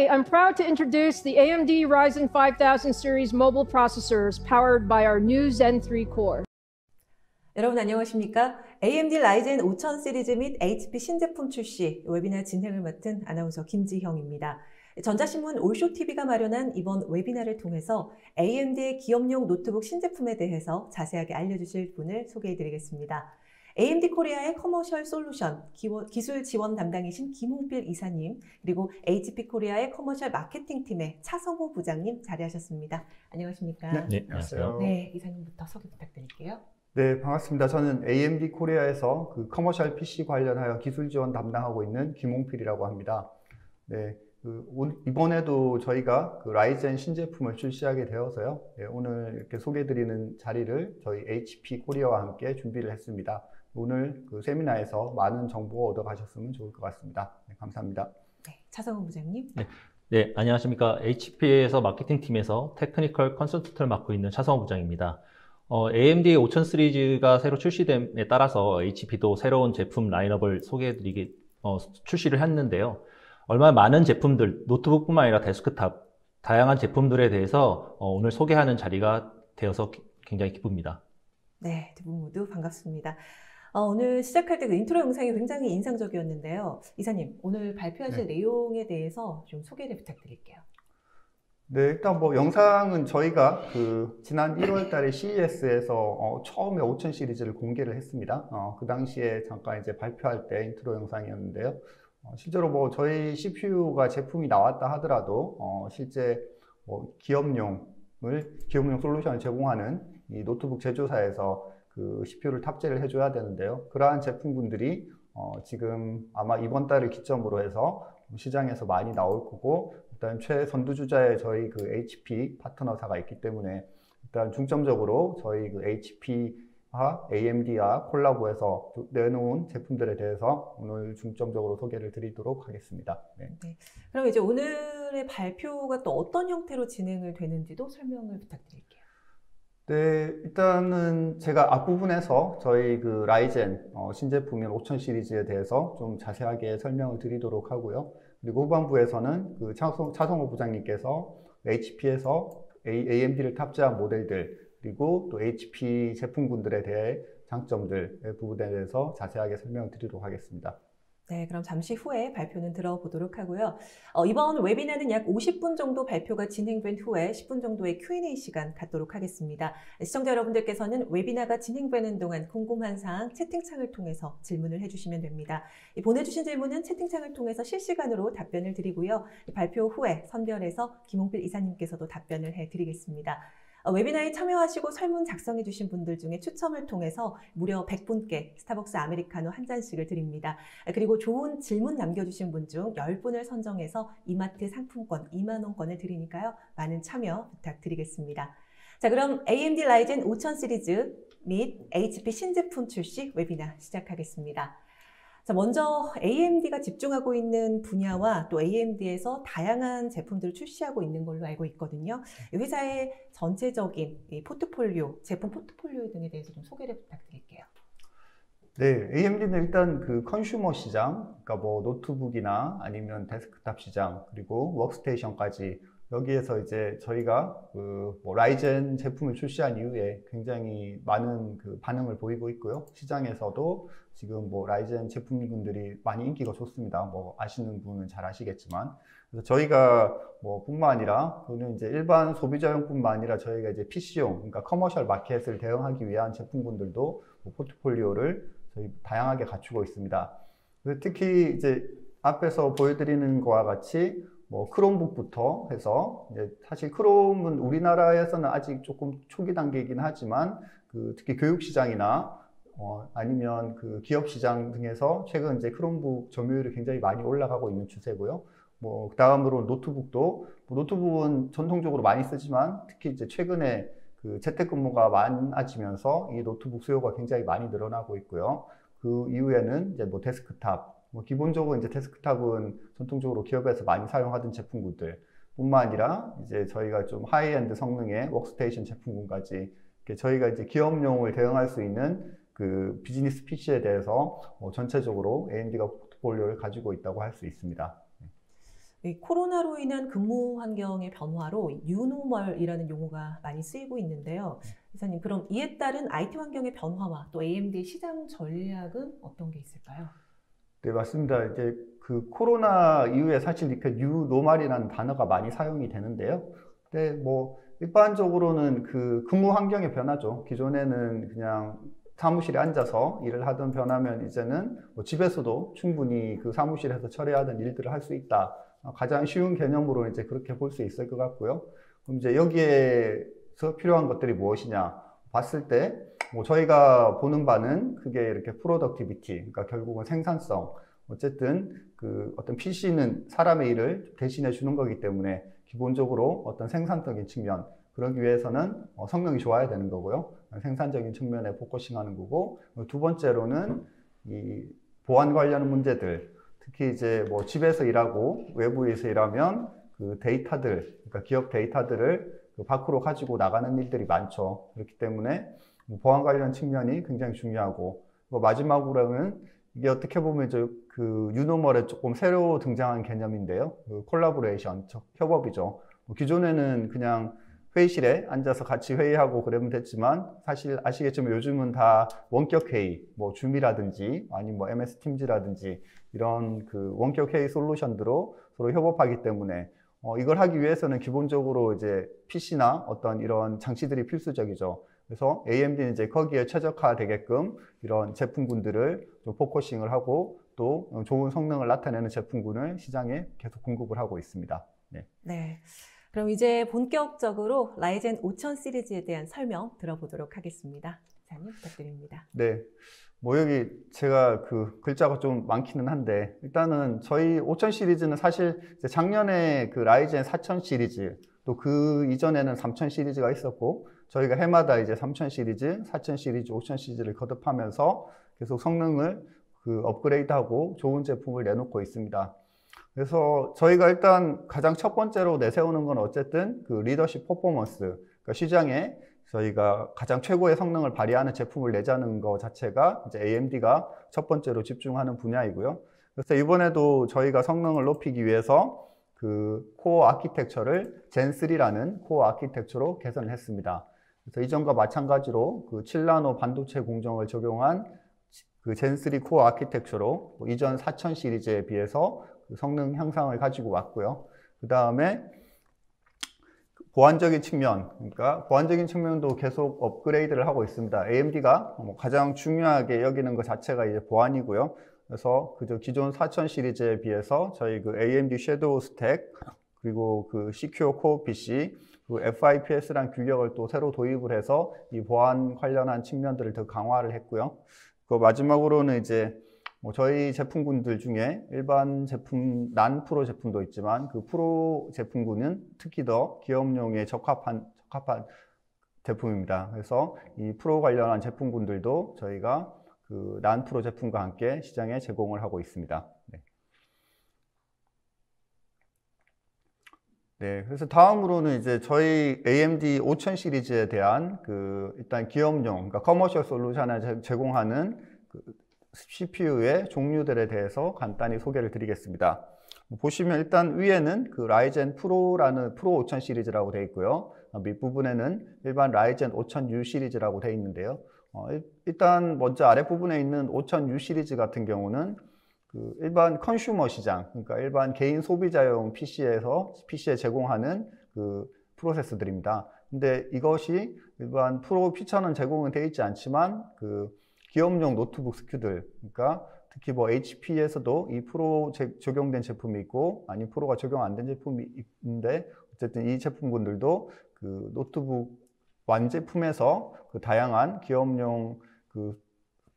Today, I'm proud to introduce the AMD Ryzen 5000 series mobile processors powered by our new Zen 3 core. 여러분 안녕하십니까? AMD 라이젠 5000 시리즈 및 HP 신제품 출시 웨비나 진행을 맡은 아나운서 김지형입니다. 전자신문 올쇼TV가 마련한 이번 웨비나를 통해서 AMD의 기업용 노트북 신제품에 대해서 자세하게 알려주실 분을 소개해드리겠습니다. AMD 코리아의 커머셜 솔루션 기술 지원 담당이신 김홍필 이사님, 그리고 HP 코리아의 커머셜 마케팅팀의 차성호 부장님 자리하셨습니다. 안녕하십니까? 네, 안녕하세요. 네, 이사님부터 소개 부탁드릴게요. 네, 반갑습니다. 저는 AMD 코리아에서 그 커머셜 PC 관련하여 기술 지원 담당하고 있는 김홍필이라고 합니다. 네, 이번에도 저희가 그 라이젠 신제품을 출시하게 되어서요. 네, 오늘 이렇게 소개해드리는 자리를 저희 HP 코리아와 함께 준비를 했습니다. 오늘 그 세미나에서 많은 정보 얻어 가셨으면 좋을 것 같습니다. 네, 감사합니다. 네, 차성훈 부장님. 네, 안녕하십니까. HP에서 마케팅팀에서 테크니컬 컨설턴트를 맡고 있는 차성호 부장입니다. AMD 5000 시리즈가 새로 출시됨에 따라서 HP도 새로운 제품 라인업을 출시를 했는데요. 얼마나 많은 제품들, 노트북뿐만 아니라 데스크탑, 다양한 제품들에 대해서 오늘 소개하는 자리가 되어서 굉장히 기쁩니다. 네, 두 분 모두 반갑습니다. 오늘 시작할 때 그 인트로 영상이 굉장히 인상적이었는데요. 이사님, 오늘 발표하실 내용에 대해서 좀 소개를 부탁드릴게요. 네, 일단 뭐 영상은 저희가 그 지난 1월 달에 CES에서 처음에 5000 시리즈를 공개를 했습니다. 그 당시에 잠깐 이제 발표할 때 인트로 영상이었는데요. 실제로 뭐 저희 CPU가 제품이 나왔다 하더라도 실제 뭐 기업용 솔루션을 제공하는 이 노트북 제조사에서 그 CPU를 탑재를 해줘야 되는데요. 그러한 제품군들이 지금 아마 이번 달을 기점으로 해서 시장에서 많이 나올 거고, 일단 최선두주자에 저희 그 HP 파트너사가 있기 때문에 일단 중점적으로 저희 그 HP와 AMD와 콜라보해서 내놓은 제품들에 대해서 오늘 중점적으로 소개를 드리도록 하겠습니다. 네. 네. 그럼 이제 오늘의 발표가 또 어떤 형태로 진행을 되는지도 설명을 부탁드릴게요. 네, 일단은 제가 앞부분에서 저희 그 라이젠 신제품인 5000 시리즈에 대해서 좀 자세하게 설명을 드리도록 하고요. 그리고 후반부에서는 그 차성호 부장님께서 HP에서 AMD를 탑재한 모델들, 그리고 또 HP 제품군들에 대해 장점들 부분에 대해서 자세하게 설명을 드리도록 하겠습니다. 네, 그럼 잠시 후에 발표는 들어보도록 하고요. 이번 웨비나는 약 50분 정도 발표가 진행된 후에 10분 정도의 Q&A 시간 갖도록 하겠습니다. 시청자 여러분들께서는 웨비나가 진행되는 동안 궁금한 사항 채팅창을 통해서 질문을 해주시면 됩니다. 보내주신 질문은 채팅창을 통해서 실시간으로 답변을 드리고요. 발표 후에 선별해서 김홍필 이사님께서도 답변을 해드리겠습니다. 웨비나에 참여하시고 설문 작성해 주신 분들 중에 추첨을 통해서 무려 100분께 스타벅스 아메리카노 한 잔씩을 드립니다. 그리고 좋은 질문 남겨주신 분 중 10분을 선정해서 이마트 상품권 2만 원권을 드리니까요. 많은 참여 부탁드리겠습니다. 자, 그럼 AMD 라이젠 5000 시리즈 및 HP 신제품 출시 웨비나 시작하겠습니다. 자, 먼저 AMD가 집중하고 있는 분야와 또 AMD에서 다양한 제품들을 출시하고 있는 걸로 알고 있거든요. 회사의 전체적인 포트폴리오, 제품 포트폴리오 등에 대해서 좀 소개를 부탁드릴게요. 네, AMD는 일단 그 컨슈머 시장, 그러니까 뭐 노트북이나 아니면 데스크탑 시장, 그리고 워크스테이션까지 여기에서 이제 저희가 그 뭐 라이젠 제품을 출시한 이후에 굉장히 많은 그 반응을 보이고 있고요. 시장에서도 지금 뭐 라이젠 제품군들이 많이 인기가 좋습니다. 뭐 아시는 분은 잘 아시겠지만, 그래서 저희가 뭐 뿐만 아니라 그는 이제 일반 소비자용뿐만 아니라 저희가 이제 PC용, 그러니까 커머셜 마켓을 대응하기 위한 제품군들도 뭐 포트폴리오를 저희 다양하게 갖추고 있습니다. 특히 이제 앞에서 보여드리는 것과 같이 뭐 크롬북부터 해서 사실 크롬은 우리나라에서는 아직 조금 초기 단계이긴 하지만 그 특히 교육 시장이나 아니면 그 기업 시장 등에서 최근 이제 크롬북 점유율이 굉장히 많이 올라가고 있는 추세고요. 뭐 그다음으로 노트북도 노트북은 전통적으로 많이 쓰지만 특히 이제 최근에 그 재택근무가 많아지면서 이 노트북 수요가 굉장히 많이 늘어나고 있고요. 그 이후에는 이제 뭐 데스크탑, 뭐 기본적으로 이제 데스크탑은 전통적으로 기업에서 많이 사용하던 제품군들 뿐만 아니라 이제 저희가 좀 하이엔드 성능의 워크스테이션 제품군까지 저희가 이제 기업용을 대응할 수 있는 그 비즈니스 PC에 대해서 전체적으로 AMD가 포트폴리오를 가지고 있다고 할 수 있습니다. 이 코로나로 인한 근무 환경의 변화로 뉴노멀이라는 용어가 많이 쓰이고 있는데요. 이사님, 그럼 이에 따른 IT 환경의 변화와 또 AMD 시장 전략은 어떤 게 있을까요? 네, 맞습니다. 이제 그 코로나 이후에 사실 이렇게 뉴노멀이라는 단어가 많이 사용이 되는데요. 근데 뭐 일반적으로는 그 근무 환경의 변화죠. 기존에는 그냥 사무실에 앉아서 일을 하던 변화면 이제는 뭐 집에서도 충분히 그 사무실에서 처리하던 일들을 할 수 있다. 가장 쉬운 개념으로 이제 그렇게 볼 수 있을 것 같고요. 그럼 이제 여기에서 필요한 것들이 무엇이냐 봤을 때, 뭐 저희가 보는 바는 그게 이렇게 프로덕티비티, 그러니까 결국은 생산성. 어쨌든 그 어떤 PC는 사람의 일을 대신해 주는 거기 때문에 기본적으로 어떤 생산적인 측면, 그러기 위해서는 성능이 좋아야 되는 거고요. 생산적인 측면에 포커싱하는 거고, 두 번째로는 이 보안 관련 문제들, 특히 이제 뭐 집에서 일하고 외부에서 일하면 그 데이터들, 그러니까 기업 데이터들을 그 밖으로 가지고 나가는 일들이 많죠. 그렇기 때문에 보안 관련 측면이 굉장히 중요하고, 마지막으로는 이게 어떻게 보면 그 뉴노멀에 조금 새로 등장한 개념인데요. 그 콜라보레이션, 협업이죠. 기존에는 그냥 회의실에 앉아서 같이 회의하고 그러면 됐지만, 사실 아시겠지만 요즘은 다 원격 회의, 뭐 줌이라든지 아니면 뭐 MS 팀즈라든지 이런 그 원격 회의 솔루션들로 서로 협업하기 때문에 이걸 하기 위해서는 기본적으로 이제 PC나 어떤 이런 장치들이 필수적이죠. 그래서 AMD는 이제 거기에 최적화되게끔 이런 제품군들을 좀 포커싱을 하고 또 좋은 성능을 나타내는 제품군을 시장에 계속 공급을 하고 있습니다. 네. 네. 그럼 이제 본격적으로 라이젠 5000 시리즈에 대한 설명 들어보도록 하겠습니다. 이사님 부탁드립니다. 네. 뭐 여기 제가 그 글자가 좀 많기는 한데, 일단은 저희 5000 시리즈는 사실 작년에 그 라이젠 4000 시리즈, 또 그 이전에는 3000 시리즈가 있었고, 저희가 해마다 이제 3000 시리즈, 4000 시리즈, 5000 시리즈를 거듭하면서 계속 성능을 그 업그레이드하고 좋은 제품을 내놓고 있습니다. 그래서 저희가 일단 가장 첫 번째로 내세우는 건 어쨌든 그 리더십 퍼포먼스, 그러니까 시장에 저희가 가장 최고의 성능을 발휘하는 제품을 내자는 것 자체가 이제 AMD가 첫 번째로 집중하는 분야이고요. 그래서 이번에도 저희가 성능을 높이기 위해서 그 코어 아키텍처를 젠3라는 코어 아키텍처로 개선을 했습니다. 그래서 이전과 마찬가지로 그 7나노 반도체 공정을 적용한 그 젠3 코어 아키텍처로 이전 4000 시리즈에 비해서 그 성능 향상을 가지고 왔고요. 그 다음에 보안적인 측면, 그러니까 보안적인 측면도 계속 업그레이드를 하고 있습니다. AMD가 가장 중요하게 여기는 것 자체가 이제 보안이고요. 그래서 그저 기존 4000 시리즈에 비해서 저희 그 AMD 섀도우 스택, 그리고 그 시큐어 코어 PC, 그 FIPS라는 규격을 또 새로 도입을 해서 이 보안 관련한 측면들을 더 강화를 했고요. 그 마지막으로는 이제 뭐 저희 제품군들 중에 일반 제품, 난 프로 제품도 있지만 그 프로 제품군은 특히 더 기업용에 적합한 제품입니다. 그래서 이 프로 관련한 제품군들도 저희가 그 난 프로 제품과 함께 시장에 제공을 하고 있습니다. 네. 네, 그래서 다음으로는 이제 저희 AMD 5000 시리즈에 대한 그 일단 기업용, 그러니까 커머셜 솔루션을 제공하는 그 CPU의 종류들에 대해서 간단히 소개를 드리겠습니다. 보시면 일단 위에는 그 라이젠 프로라는 프로 5000 시리즈라고 되어 있고요. 밑부분에는 일반 라이젠 5000U 시리즈라고 되어 있는데요. 일단 먼저 아랫부분에 있는 5000U 시리즈 같은 경우는 그 일반 컨슈머 시장, 그러니까 일반 개인 소비자용 PC에 제공하는 그 프로세서들입니다. 근데 이것이 일반 프로 피처는 제공은 되어 있지 않지만 그 기업용 노트북 스큐들, 그러니까 특히 뭐 HP에서도 이 프로 적용된 제품이 있고 아니 프로가 적용 안 된 제품이 있는데, 어쨌든 이 제품군들도 그 노트북 완제품에서 그 다양한 기업용 그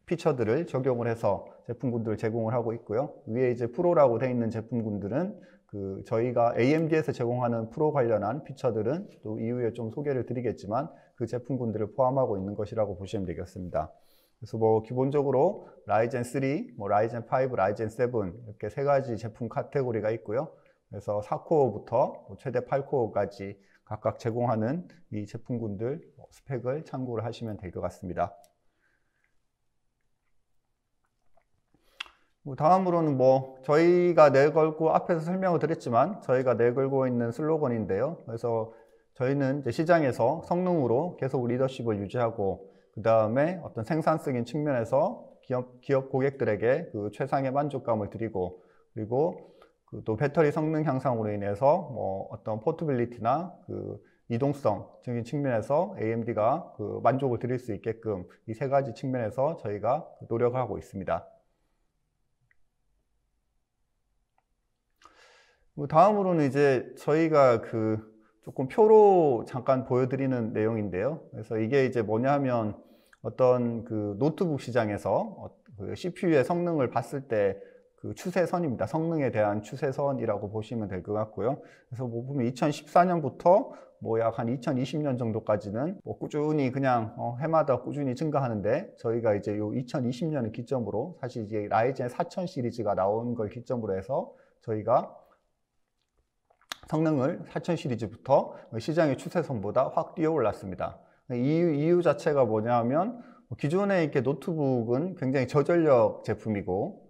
피처들을 적용을 해서 제품군들을 제공을 하고 있고요. 위에 이제 프로라고 되어 있는 제품군들은 그 저희가 AMD에서 제공하는 프로 관련한 피처들은 또 이후에 좀 소개를 드리겠지만 그 제품군들을 포함하고 있는 것이라고 보시면 되겠습니다. 그래서 뭐 기본적으로 라이젠 3, 뭐 라이젠 5, 라이젠 7 이렇게 세 가지 제품 카테고리가 있고요. 그래서 4코어부터 최대 8코어까지 각각 제공하는 이 제품군들 스펙을 참고를 하시면 될 것 같습니다. 다음으로는 뭐 저희가 내걸고 앞에서 설명을 드렸지만 저희가 내걸고 있는 슬로건인데요. 그래서 저희는 이제 시장에서 성능으로 계속 리더십을 유지하고 그 다음에 어떤 생산적인 측면에서 기업 고객들에게 그 최상의 만족감을 드리고 그리고 또 배터리 성능 향상으로 인해서 뭐 어떤 포터빌리티나 그 이동성적인 측면에서 AMD가 그 만족을 드릴 수 있게끔 이 세 가지 측면에서 저희가 노력을 하고 있습니다. 다음으로는 이제 저희가 그 조금 표로 잠깐 보여드리는 내용인데요. 그래서 이게 이제 뭐냐 하면 어떤 그 노트북 시장에서 그 CPU의 성능을 봤을 때 그 추세선입니다. 성능에 대한 추세선이라고 보시면 될 것 같고요. 그래서 뭐 보면 2014년부터 뭐 약 한 2020년 정도까지는 뭐 꾸준히 그냥 해마다 꾸준히 증가하는데 저희가 이제 요 2020년을 기점으로 사실 이제 라이젠 4000 시리즈가 나온 걸 기점으로 해서 저희가 성능을 4000 시리즈부터 시장의 추세선보다 확 뛰어 올랐습니다. 이유 자체가 뭐냐 하면 기존에 이렇게 노트북은 굉장히 저전력 제품이고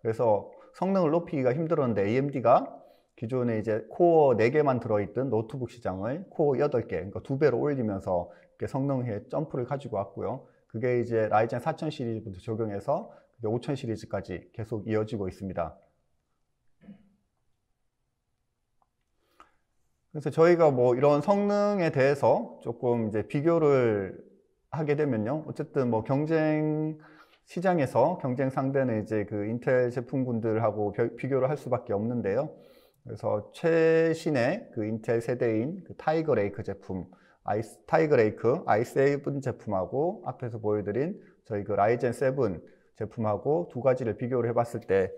그래서 성능을 높이기가 힘들었는데 AMD가 기존에 이제 코어 4개만 들어있던 노트북 시장을 코어 8개, 그러니까 2배로 올리면서 이렇게 성능의 점프를 가지고 왔고요. 그게 이제 라이젠 4000 시리즈부터 적용해서 5000 시리즈까지 계속 이어지고 있습니다. 그래서 저희가 뭐 이런 성능에 대해서 조금 이제 비교를 하게 되면요. 어쨌든 뭐 시장에서 경쟁 상대는 이제 그 인텔 제품군들하고 비교를 할 수밖에 없는데요. 그래서 최신의 그 인텔 세대인 그 타이거 레이크 제품, 타이거 레이크 i7 제품하고 앞에서 보여드린 저희 그 라이젠 7 제품하고 두 가지를 비교를 해봤을 때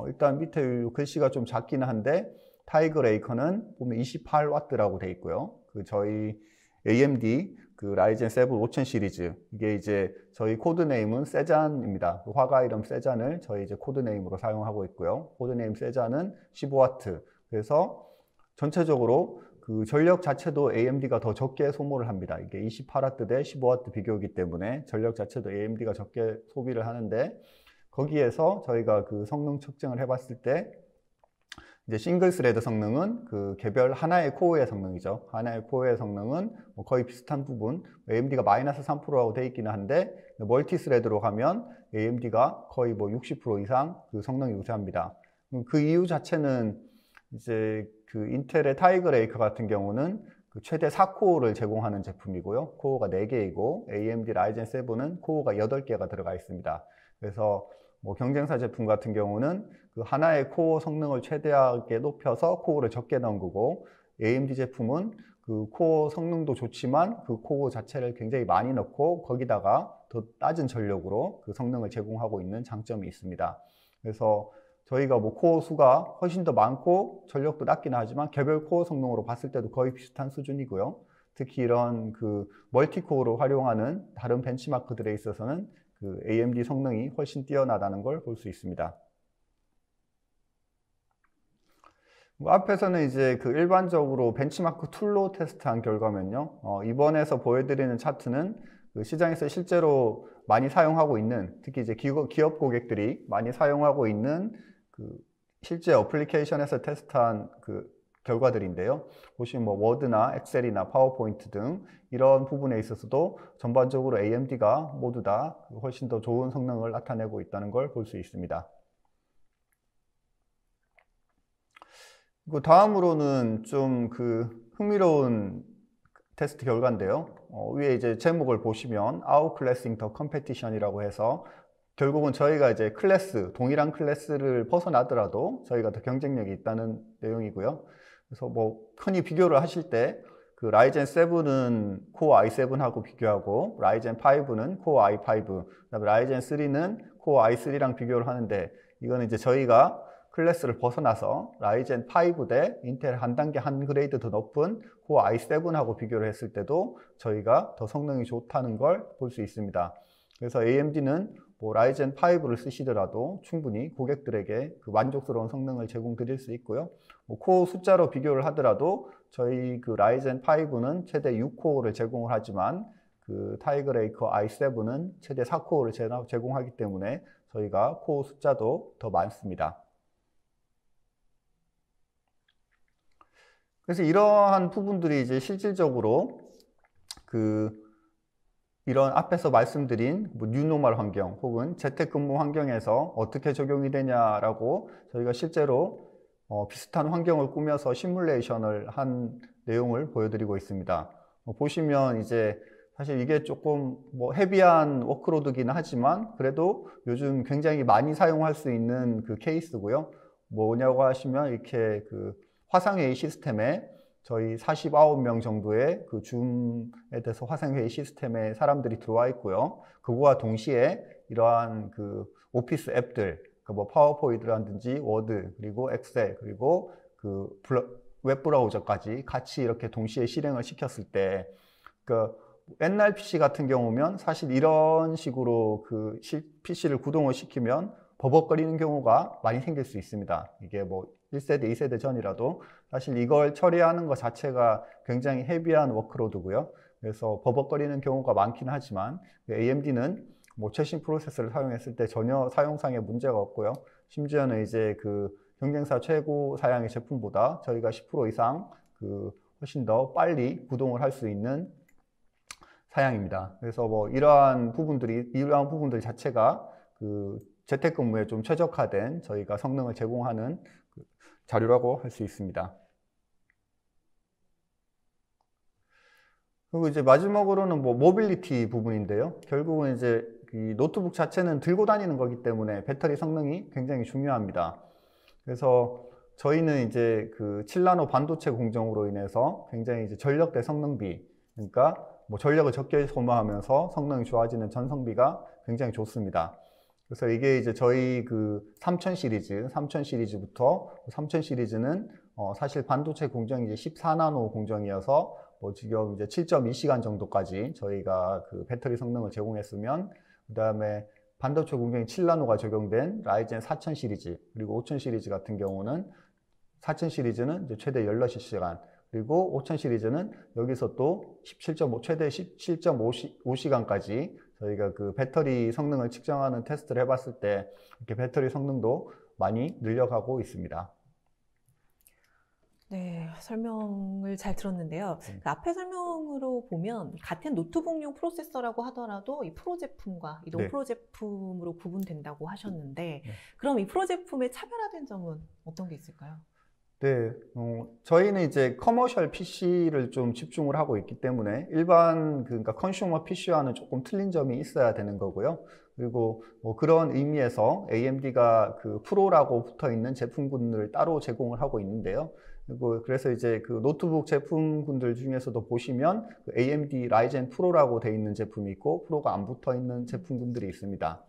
일단 밑에 글씨가 좀 작기는 한데 타이거 레이커는 보면 28W라고 돼 있고요. 그 저희 AMD 그 라이젠 7 5000 시리즈 이게 이제 저희 코드네임은 세잔입니다. 그 화가 이름 세잔을 저희 이제 코드네임으로 사용하고 있고요. 코드네임 세잔은 15W. 그래서 전체적으로 그 전력 자체도 AMD가 더 적게 소모를 합니다. 이게 28W 대 15W 비교이기 때문에 전력 자체도 AMD가 적게 소비를 하는데 거기에서 저희가 그 성능 측정을 해봤을 때 이제 싱글 스레드 성능은 그 개별 하나의 코어의 성능이죠. 하나의 코어의 성능은 뭐 거의 비슷한 부분, AMD가 마이너스 3%라고 되어 있기는 한데 멀티 스레드로 가면 AMD가 거의 뭐 60% 이상 그 성능이 우세합니다. 그 이유 자체는 이제 그 인텔의 타이거 레이크 같은 경우는 그 최대 4코어를 제공하는 제품이고요. 코어가 4개이고 AMD 라이젠 7은 코어가 8개가 들어가 있습니다. 그래서 뭐 경쟁사 제품 같은 경우는 그 하나의 코어 성능을 최대하게 높여서 코어를 적게 넣은 거고 AMD 제품은 그 코어 성능도 좋지만 그 코어 자체를 굉장히 많이 넣고 거기다가 더 낮은 전력으로 그 성능을 제공하고 있는 장점이 있습니다. 그래서 저희가 뭐 코어 수가 훨씬 더 많고 전력도 낮기는 하지만 개별 코어 성능으로 봤을 때도 거의 비슷한 수준이고요. 특히 이런 그 멀티코어로 활용하는 다른 벤치마크들에 있어서는 그 AMD 성능이 훨씬 뛰어나다는 걸 볼 수 있습니다. 앞에서는 이제 그 일반적으로 벤치마크 툴로 테스트한 결과면요. 이번에서 보여드리는 차트는 그 시장에서 실제로 많이 사용하고 있는, 특히 이제 기업 고객들이 많이 사용하고 있는 그 실제 어플리케이션에서 테스트한 그 결과들인데요. 보시면 뭐 워드나 엑셀이나 파워포인트 등 이런 부분에 있어서도 전반적으로 AMD가 모두 다 훨씬 더 좋은 성능을 나타내고 있다는 걸 볼 수 있습니다. 그리고 다음으로는 좀 그 흥미로운 테스트 결과인데요. 위에 이제 제목을 보시면 Outclassing the Competition이라고 해서 결국은 저희가 이제 동일한 클래스를 벗어나더라도 저희가 더 경쟁력이 있다는 내용이고요. 그래서 뭐 흔히 비교를 하실 때 그 라이젠 7은 코어 i7하고 비교하고 라이젠 5는 코어 i5, 그다음에 라이젠 3는 코어 i3랑 비교를 하는데 이거는 이제 저희가 클래스를 벗어나서 라이젠 5 대 인텔 한 단계 한 그레이드 더 높은 코어 i7하고 비교를 했을 때도 저희가 더 성능이 좋다는 걸 볼 수 있습니다. 그래서 AMD는 뭐 라이젠 5를 쓰시더라도 충분히 고객들에게 그 만족스러운 성능을 제공드릴 수 있고요. 뭐 코어 숫자로 비교를 하더라도 저희 그 라이젠 5는 최대 6코어를 제공을 하지만 그 타이거 레이커 i7은 최대 4코어를 제공하기 때문에 저희가 코어 숫자도 더 많습니다. 그래서 이러한 부분들이 이제 실질적으로 이런 앞에서 말씀드린 뉴노멀 환경 혹은 재택근무 환경에서 어떻게 적용이 되냐라고 저희가 실제로 비슷한 환경을 꾸며서 시뮬레이션을 한 내용을 보여드리고 있습니다. 보시면 이제 사실 이게 조금 헤비한 워크로드긴 하지만 그래도 요즘 굉장히 많이 사용할 수 있는 그 케이스고요. 뭐냐고 하시면 이렇게 그 화상회의 시스템에 저희 49명 정도의 그 줌에 대해서 화상회의 시스템에 사람들이 들어와 있고요. 그거와 동시에 이러한 그 오피스 앱들, 뭐 파워포인트라든지 워드, 그리고 엑셀, 그리고 그 웹브라우저까지 같이 이렇게 동시에 실행을 시켰을 때, 그 옛날 PC 같은 경우면 사실 이런 식으로 그 PC를 구동을 시키면 버벅거리는 경우가 많이 생길 수 있습니다. 이게 뭐 1세대, 2세대 전이라도 사실 이걸 처리하는 것 자체가 굉장히 헤비한 워크로드고요. 그래서 버벅거리는 경우가 많긴 하지만 AMD는 뭐 최신 프로세서를 사용했을 때 전혀 사용상의 문제가 없고요. 심지어는 이제 그 경쟁사 최고 사양의 제품보다 저희가 10% 이상 그 훨씬 더 빨리 구동을 할 수 있는 사양입니다. 그래서 뭐 이러한 부분들 자체가 그 재택근무에 좀 최적화된 저희가 성능을 제공하는 자료라고 할 수 있습니다. 그리고 이제 마지막으로는 뭐 모빌리티 부분인데요. 결국은 이제 이 노트북 자체는 들고 다니는 거기 때문에 배터리 성능이 굉장히 중요합니다. 그래서 저희는 이제 그 7나노 반도체 공정으로 인해서 굉장히 이제 전력 대 성능비, 그러니까 뭐 전력을 적게 소모하면서 성능이 좋아지는 전성비가 굉장히 좋습니다. 그래서 이게 이제 저희 그 3000 시리즈부터 3000 시리즈는 사실 반도체 공정이 이제 14나노 공정이어서 뭐 지금 이제 7.2시간 정도까지 저희가 그 배터리 성능을 제공했으면, 그 다음에 반도체 공정이 7나노가 적용된 라이젠 4000 시리즈 그리고 5000 시리즈 같은 경우는 4000 시리즈는 이제 최대 16시간, 그리고 5000 시리즈는 여기서 또 최대 17.5시간까지 저희가 그 배터리 성능을 측정하는 테스트를 해봤을 때 이렇게 배터리 성능도 많이 늘려가고 있습니다. 네, 설명을 잘 들었는데요. 그 앞에 설명으로 보면 같은 노트북용 프로세서라고 하더라도 이 프로 제품과 이 노프로 제품으로 구분된다고 하셨는데, 그럼 이 프로 제품의 차별화된 점은 어떤 게 있을까요? 네, 저희는 이제 커머셜 PC를 좀 집중을 하고 있기 때문에 일반 그러니까 컨슈머 PC와는 조금 틀린 점이 있어야 되는 거고요. 그리고 뭐 그런 의미에서 AMD가 그 프로라고 붙어 있는 제품군을 따로 제공을 하고 있는데요. 그리고 그래서 이제 그 노트북 제품군들 중에서도 보시면 그 AMD 라이젠 프로라고 돼 있는 제품이 있고 프로가 안 붙어 있는 제품군들이 있습니다.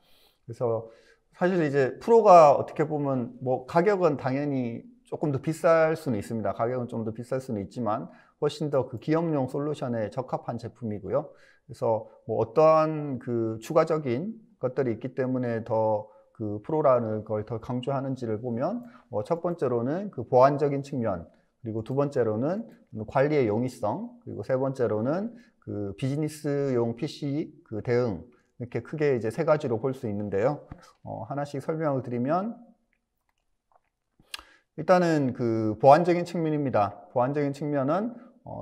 그래서 사실 이제 프로가 어떻게 보면 뭐 가격은 당연히 조금 더 비쌀 수는 있습니다. 가격은 좀 더 비쌀 수는 있지만 훨씬 더 그 기업용 솔루션에 적합한 제품이고요. 그래서 뭐 어떠한 그 추가적인 것들이 있기 때문에 더 그 프로라는 걸 더 강조하는지를 보면 첫 번째로는 그 보안적인 측면, 그리고 두 번째로는 관리의 용이성, 그리고 세 번째로는 그 비즈니스용 PC 그 대응, 이렇게 크게 이제 세 가지로 볼 수 있는데요. 하나씩 설명을 드리면, 일단은 그 보안적인 측면입니다. 보안적인 측면은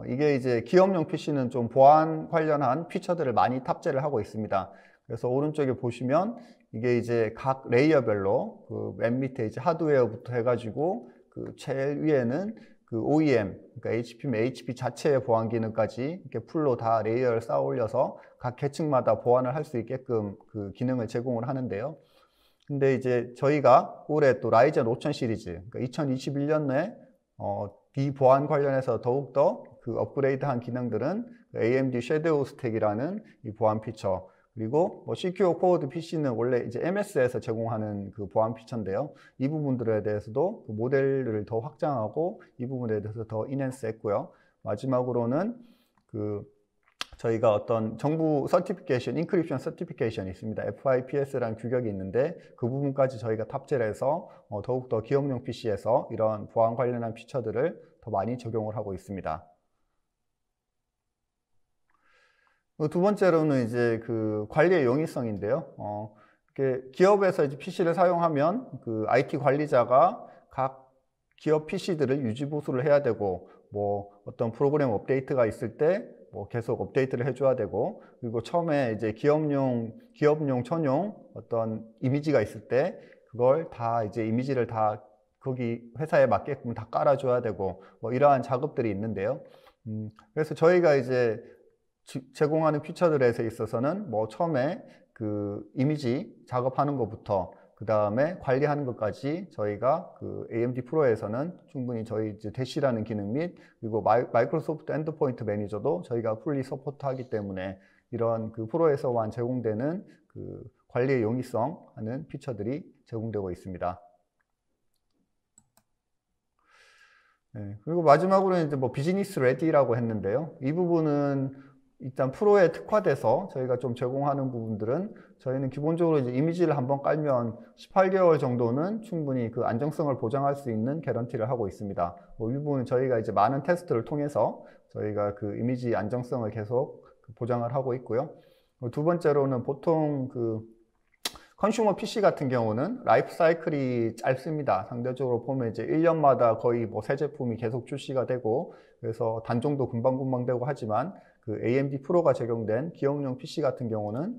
이게 이제 기업용 PC는 좀 보안 관련한 피처들을 많이 탑재를 하고 있습니다. 그래서 오른쪽에 보시면 이게 이제 각 레이어별로 그 맨 밑에 이제 하드웨어부터 해가지고 그 제일 위에는 그 OEM, 그러니까 HP 자체의 보안 기능까지 이렇게 풀로 다 레이어를 쌓아 올려서 각 계층마다 보안을 할 수 있게끔 그 기능을 제공을 하는데요. 근데 이제 저희가 올해 또 라이젠 5000 시리즈, 그러니까 2021년에 이 보안 관련해서 더욱더 그 업그레이드한 기능들은 AMD 섀도우 스택이라는 이 보안 피처, 그리고 뭐 시큐어 코어드 PC는 원래 이제 MS에서 제공하는 그 보안 피처인데요. 이 부분들에 대해서도 그 모델을 더 확장하고 이 부분에 대해서 더 인핸스 했고요. 마지막으로는 그 저희가 어떤 정부 서티피케이션, 인크립션 서티피케이션이 있습니다. FIPS라는 규격이 있는데 그 부분까지 저희가 탑재를 해서 더욱더 기업용 PC에서 이런 보안 관련한 피처들을 더 많이 적용을 하고 있습니다. 두 번째로는 이제 그 관리의 용이성인데요. 이렇게 기업에서 이제 PC를 사용하면 그 IT 관리자가 각 기업 PC들을 유지 보수를 해야 되고, 뭐 어떤 프로그램 업데이트가 있을 때 뭐 계속 업데이트를 해줘야 되고, 그리고 처음에 이제 기업용 전용 어떤 이미지가 있을 때 그걸 다 이제 이미지를 다 거기 회사에 맞게끔 다 깔아줘야 되고, 뭐 이러한 작업들이 있는데요. 그래서 저희가 이제 제공하는 피처들에 있어서는 뭐 처음에 그 이미지 작업하는 것부터 그 다음에 관리하는 것까지 저희가 그 AMD 프로에서는 충분히 저희 이제 대시라는 기능 및 그리고 마이크로소프트 엔드포인트 매니저도 저희가 풀리 서포트하기 때문에 이런 그 프로에서만 제공되는 그 관리의 용이성 하는 피처들이 제공되고 있습니다. 네, 그리고 마지막으로는 이제 뭐 비즈니스 레디라고 했는데요. 이 부분은 일단 프로에 특화돼서 저희가 좀 제공하는 부분들은 저희는 기본적으로 이제 이미지를 한번 깔면 18개월 정도는 충분히 그 안정성을 보장할 수 있는 개런티를 하고 있습니다. 뭐 이 부분은 저희가 이제 많은 테스트를 통해서 저희가 그 이미지 안정성을 계속 보장을 하고 있고요. 두 번째로는 보통 그 컨슈머 PC 같은 경우는 라이프 사이클이 짧습니다. 상대적으로 보면 이제 1년마다 거의 뭐 새 제품이 계속 출시가 되고, 그래서 단종도 금방금방 되고 하지만 그 AMD 프로가 적용된 기업용 PC 같은 경우는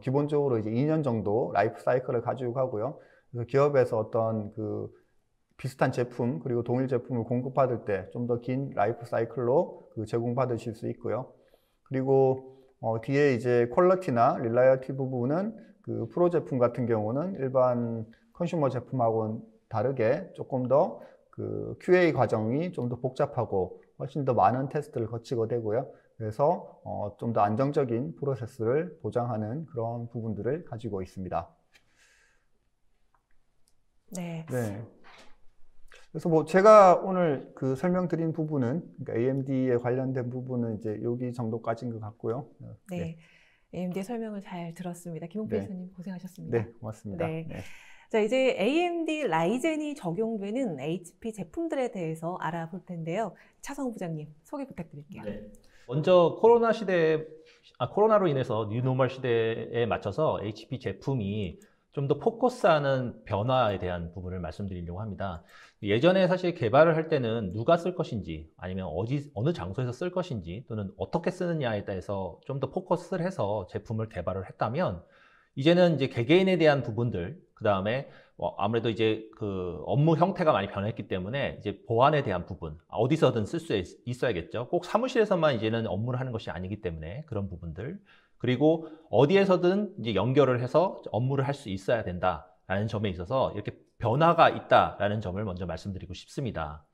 기본적으로 이제 2년 정도 라이프 사이클을 가지고 가고요. 그래서 기업에서 어떤 그 비슷한 제품 그리고 동일 제품을 공급받을 때 좀 더 긴 라이프 사이클로 그 제공받으실 수 있고요. 그리고 뒤에 이제 퀄리티나 릴라이어티 부분은 그 프로 제품 같은 경우는 일반 컨슈머 제품하고는 다르게 조금 더 그 QA 과정이 좀 더 복잡하고 훨씬 더 많은 테스트를 거치게 되고요. 그래서 좀 더 안정적인 프로세스를 보장하는 그런 부분들을 가지고 있습니다. 네. 네. 그래서 뭐 제가 오늘 그 설명드린 부분은 그러니까 AMD에 관련된 부분은 이제 여기 정도까지인 것 같고요. 네. 네. AMD의 설명을 잘 들었습니다. 김홍필 네. 교수님 고생하셨습니다. 네, 고맙습니다. 네. 네. 자, 이제 AMD 라이젠이 적용되는 HP 제품들에 대해서 알아볼 텐데요. 차성우 부장님 소개 부탁드릴게요. 네. 먼저 코로나로 인해서 뉴노멀 시대에 맞춰서 HP 제품이 좀 더 포커스하는 변화에 대한 부분을 말씀드리려고 합니다. 예전에 사실 개발을 할 때는 누가 쓸 것인지 아니면 어느 장소에서 쓸 것인지 또는 어떻게 쓰느냐에 따라서 좀 더 포커스를 해서 제품을 개발을 했다면, 이제는 이제 개개인에 대한 부분들, 그 다음에 아무래도 이제 그 업무 형태가 많이 변했기 때문에 이제 보안에 대한 부분, 어디서든 쓸 수 있어야겠죠. 꼭 사무실에서만 이제는 업무를 하는 것이 아니기 때문에 그런 부분들, 그리고 어디에서든 이제 연결을 해서 업무를 할 수 있어야 된다라는 점에 있어서 이렇게 변화가 있다라는 점을 먼저 말씀드리고 싶습니다.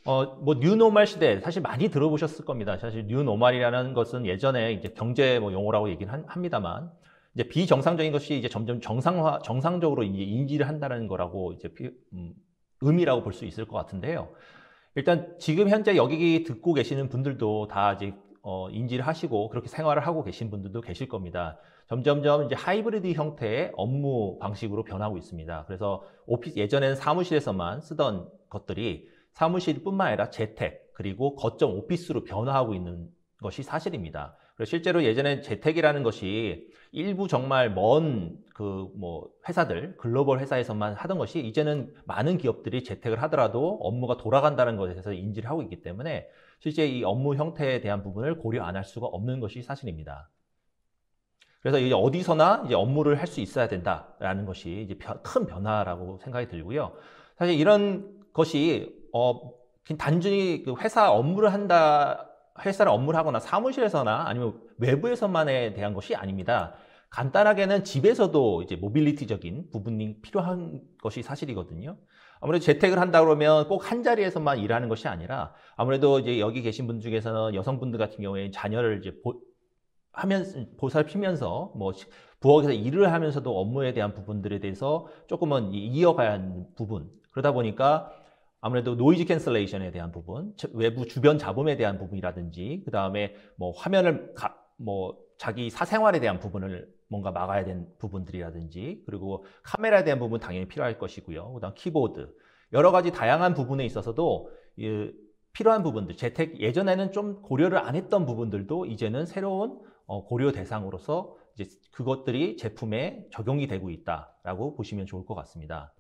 뭐 뉴노멀 시대 사실 많이 들어보셨을 겁니다. 사실 뉴노멀이라는 것은 예전에 이제 경제 뭐 용어라고 얘기는 합니다만, 이제 비정상적인 것이 이제 점점 정상적으로 이제 인지를 한다는 거라고 이제 의미라고 볼 수 있을 것 같은데요. 일단 지금 현재 여기 듣고 계시는 분들도 다 이제 인지를 하시고 그렇게 생활을 하고 계신 분들도 계실 겁니다. 점점점 이제 하이브리드 형태의 업무 방식으로 변하고 있습니다. 그래서 예전에는 사무실에서만 쓰던 것들이 사무실뿐만 아니라 재택 그리고 거점 오피스로 변화하고 있는 것이 사실입니다. 그래서 실제로 예전에 재택이라는 것이 일부 정말 먼 회사들, 글로벌 회사에서만 하던 것이 이제는 많은 기업들이 재택을 하더라도 업무가 돌아간다는 것에 대해서 인지를 하고 있기 때문에 실제 이 업무 형태에 대한 부분을 고려 안 할 수가 없는 것이 사실입니다. 그래서 이제 어디서나 이제 업무를 할 수 있어야 된다라는 것이 이제 큰 변화라고 생각이 들고요. 사실 이런 것이 단순히 그 회사를 업무를 하거나 사무실에서나 아니면 외부에서만에 대한 것이 아닙니다. 간단하게는 집에서도 이제 모빌리티적인 부분이 필요한 것이 사실이거든요. 아무래도 재택을 한다 그러면 꼭 한 자리에서만 일하는 것이 아니라, 아무래도 이제 여기 계신 분 중에서는 여성분들 같은 경우에 자녀를 이제 보살피면서 뭐 부엌에서 일을 하면서도 업무에 대한 부분들에 대해서 조금은 이어가야 하는 부분, 그러다 보니까 아무래도 노이즈 캔슬레이션에 대한 부분, 외부 주변 잡음에 대한 부분이라든지, 그 다음에 뭐 화면을 자기 사생활에 대한 부분을 뭔가 막아야 되는 부분들이라든지, 그리고 카메라에 대한 부분 당연히 필요할 것이고요. 그다음 키보드, 여러 가지 다양한 부분에 있어서도 필요한 부분들, 재택 예전에는 좀 고려를 안 했던 부분들도 이제는 새로운 고려 대상으로서 이제 그것들이 제품에 적용이 되고 있다라고 보시면 좋을 것 같습니다.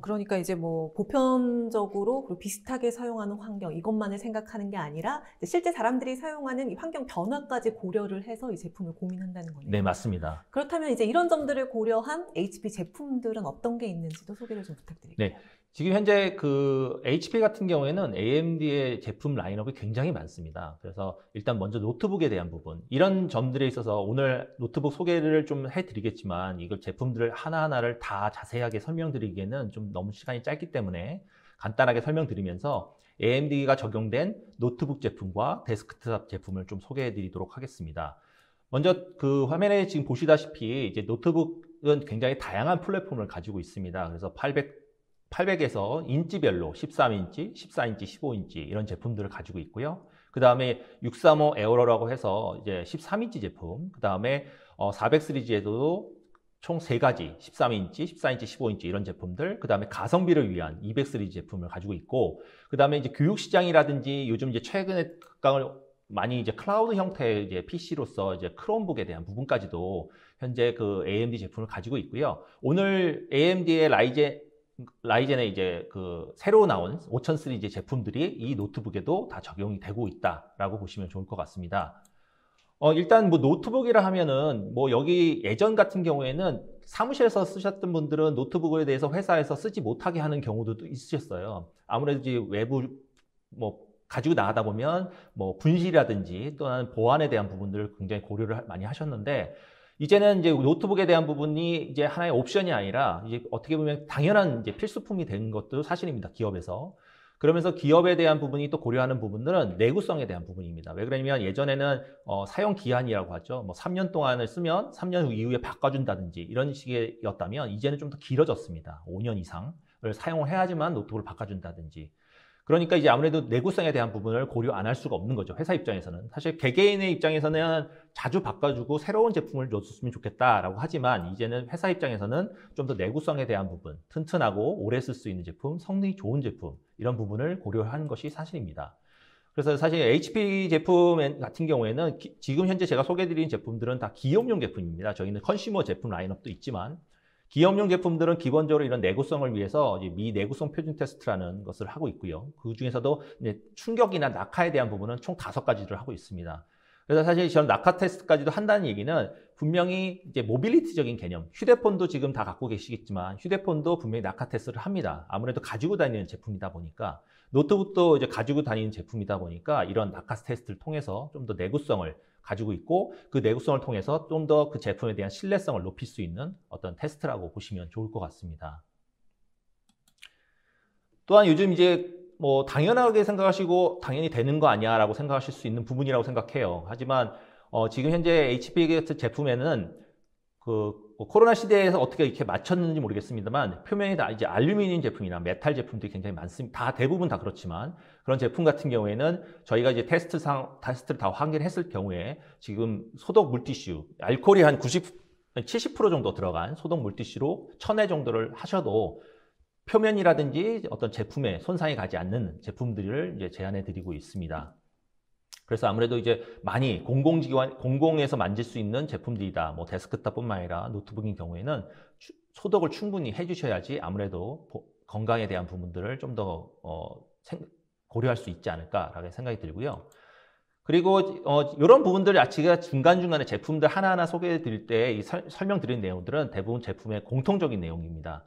그러니까 이제 뭐 보편적으로 그리고 비슷하게 사용하는 환경 이것만을 생각하는 게 아니라 실제 사람들이 사용하는 이 환경 변화까지 고려를 해서 이 제품을 고민한다는 거네요. 네, 맞습니다. 그렇다면 이제 이런 점들을 고려한 HP 제품들은 어떤 게 있는지도 소개를 좀 부탁드릴게요. 네. 지금 현재 그 HP 같은 경우에는 AMD의 제품 라인업이 굉장히 많습니다. 그래서 일단 먼저 노트북에 대한 부분, 이런 점들에 있어서 오늘 노트북 소개를 좀 해드리겠지만 이걸 제품들을 하나하나를 다 자세하게 설명드리기에는 좀 너무 시간이 짧기 때문에 간단하게 설명드리면서 AMD가 적용된 노트북 제품과 데스크탑 제품을 좀 소개해드리도록 하겠습니다. 먼저 그 화면에 지금 보시다시피 이제 노트북은 굉장히 다양한 플랫폼을 가지고 있습니다. 그래서 800에서 인치별로 13인치, 14인치, 15인치 이런 제품들을 가지고 있고요. 그 다음에 635 에어로라고 해서 이제 13인치 제품, 그 다음에 400 시리즈에도 총 3가지 13인치, 14인치, 15인치 이런 제품들, 그 다음에 가성비를 위한 200 시리즈 제품을 가지고 있고, 그 다음에 이제 교육 시장이라든지 요즘 이제 최근에 각광을 많이 이제 클라우드 형태의 이제 PC로서 이제 크롬북에 대한 부분까지도 현재 그 AMD 제품을 가지고 있고요. 오늘 AMD의 라이젠의 이제 그 새로 나온 5000 시리즈 제품들이 이 노트북에도 다 적용이 되고 있다라고 보시면 좋을 것 같습니다. 일단 뭐 노트북이라 하면은 뭐 여기 예전 같은 경우에는 사무실에서 쓰셨던 분들은 노트북에 대해서 회사에서 쓰지 못하게 하는 경우도 있으셨어요. 아무래도 이제 외부 뭐 가지고 나가다 보면 뭐 분실이라든지 또는 보안에 대한 부분들을 굉장히 고려를 많이 하셨는데, 이제는 이제 노트북에 대한 부분이 이제 하나의 옵션이 아니라 이제 어떻게 보면 당연한 이제 필수품이 된 것도 사실입니다, 기업에서. 그러면서 기업에 대한 부분이 또 고려하는 부분들은 내구성에 대한 부분입니다. 왜 그러냐면 예전에는 사용 기한이라고 하죠. 뭐 3년 동안을 쓰면 3년 이후에 바꿔준다든지 이런 식이었다면 이제는 좀 더 길어졌습니다. 5년 이상을 사용을 해야지만 노트북을 바꿔준다든지. 그러니까 이제 아무래도 내구성에 대한 부분을 고려 안 할 수가 없는 거죠. 회사 입장에서는. 사실 개개인의 입장에서는 자주 바꿔주고 새로운 제품을 줬으면 좋겠다라고 하지만 이제는 회사 입장에서는 좀 더 내구성에 대한 부분, 튼튼하고 오래 쓸 수 있는 제품, 성능이 좋은 제품 이런 부분을 고려하는 것이 사실입니다. 그래서 사실 HP 제품 같은 경우에는 지금 현재 제가 소개해드린 제품들은 다 기업용 제품입니다. 저희는 컨슈머 제품 라인업도 있지만 기업용 제품들은 기본적으로 이런 내구성을 위해서 이제 미 내구성 표준 테스트라는 것을 하고 있고요. 그 중에서도 이제 충격이나 낙하에 대한 부분은 총 5가지를 하고 있습니다. 그래서 사실 저는 낙하 테스트까지도 한다는 얘기는 분명히 이제 모빌리티적인 개념, 휴대폰도 지금 다 갖고 계시겠지만 휴대폰도 분명히 낙하 테스트를 합니다. 아무래도 가지고 다니는 제품이다 보니까, 노트북도 이제 가지고 다니는 제품이다 보니까 이런 낙하 테스트를 통해서 좀 더 내구성을 가지고 있고, 그 내구성을 통해서 좀 더 그 제품에 대한 신뢰성을 높일 수 있는 어떤 테스트라고 보시면 좋을 것 같습니다. 또한 요즘 이제 뭐 당연하게 생각하시고 당연히 되는 거 아니야 라고 생각하실 수 있는 부분이라고 생각해요. 하지만 지금 현재 HP 제품에는 그 코로나 시대에서 어떻게 이렇게 맞췄는지 모르겠습니다만 표면이 다 이제 알루미늄 제품이나 메탈 제품들이 굉장히 많습니다. 대부분 다 그렇지만 그런 제품 같은 경우에는 저희가 이제 테스트를 다 확인했을 경우에 지금 소독 물티슈, 알코올이 한 70% 정도 들어간 소독 물티슈로 1000회 정도를 하셔도 표면이라든지 어떤 제품에 손상이 가지 않는 제품들을 이제 제안해 드리고 있습니다. 그래서 아무래도 이제 많이 공공에서 만질 수 있는 제품들이다. 뭐 데스크탑뿐만 아니라 노트북인 경우에는 소독을 충분히 해주셔야지 아무래도 건강에 대한 부분들을 좀 더 고려할 수 있지 않을까라고 생각이 들고요. 그리고 이런 부분들을 제가 중간중간에 제품들 하나하나 소개해 드릴 때 설명드린 내용들은 대부분 제품의 공통적인 내용입니다.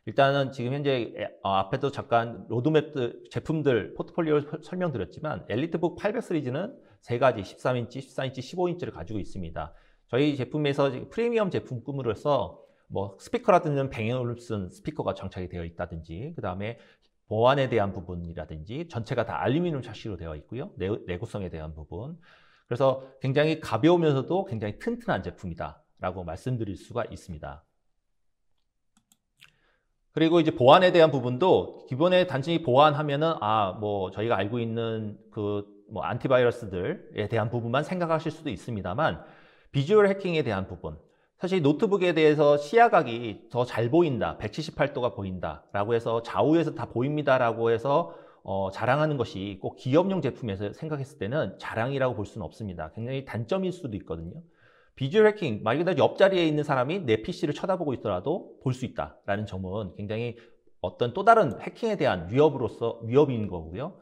일단은 지금 현재 앞에도 잠깐 로드맵 제품들 포트폴리오 설명드렸지만 엘리트북 800 시리즈는 3가지 13인치, 14인치, 15인치를 가지고 있습니다. 저희 제품에서 프리미엄 제품으로서 뭐 스피커라든지 뱅앤올룹슨 스피커가 장착이 되어 있다든지, 그 다음에 보안에 대한 부분이라든지 전체가 다 알루미늄 샤시로 되어 있고요. 내구성에 대한 부분. 그래서 굉장히 가벼우면서도 굉장히 튼튼한 제품이다 라고 말씀드릴 수가 있습니다. 그리고 이제 보안에 대한 부분도 기본에 단순히 보안하면은 뭐 저희가 알고 있는 그 뭐 안티바이러스들에 대한 부분만 생각하실 수도 있습니다만 비주얼 해킹에 대한 부분, 사실 노트북에 대해서 시야각이 더 잘 보인다, 178도가 보인다 라고 해서 좌우에서 다 보입니다 라고 해서 자랑하는 것이 꼭 기업용 제품에서 생각했을 때는 자랑이라고 볼 수는 없습니다. 굉장히 단점일 수도 있거든요. 비주얼 해킹, 말 그대로 옆자리에 있는 사람이 내 PC를 쳐다보고 있더라도 볼 수 있다라는 점은 굉장히 어떤 또 다른 해킹에 대한 위협인 거고요.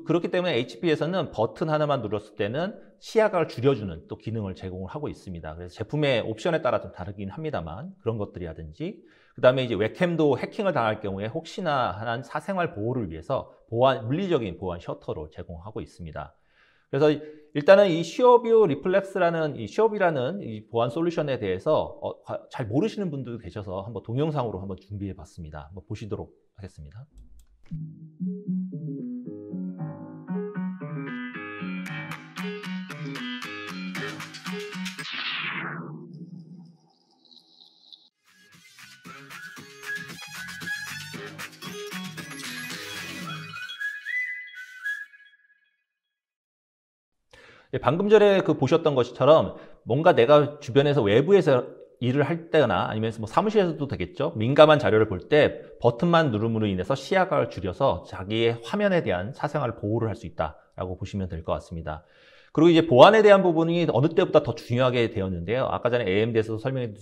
그렇기 때문에 HP에서는 버튼 하나만 눌렀을 때는 시야각을 줄여주는 또 기능을 제공을 하고 있습니다. 그래서 제품의 옵션에 따라 좀 다르긴 합니다만 그런 것들이라든지 그 다음에 이제 웹캠도 해킹을 당할 경우에 혹시나 한 사생활 보호를 위해서 물리적인 보안 셔터를 제공하고 있습니다. 그래서 일단은 이 슈어뷰 리플렉스라는 이 보안 솔루션에 대해서 잘 모르시는 분들도 계셔서 한번 동영상으로 한번 준비해 봤습니다. 한번 보시도록 하겠습니다. 방금 전에 보셨던 것처럼 뭔가 내가 주변에서 외부에서 일을 할 때나 아니면 뭐 사무실에서도 되겠죠. 민감한 자료를 볼 때 버튼만 누름으로 인해서 시야각을 줄여서 자기의 화면에 대한 사생활 보호를 할 수 있다라고 보시면 될 것 같습니다. 그리고 이제 보안에 대한 부분이 어느 때보다 더 중요하게 되었는데요. 아까 전에 AMD에서도 설명해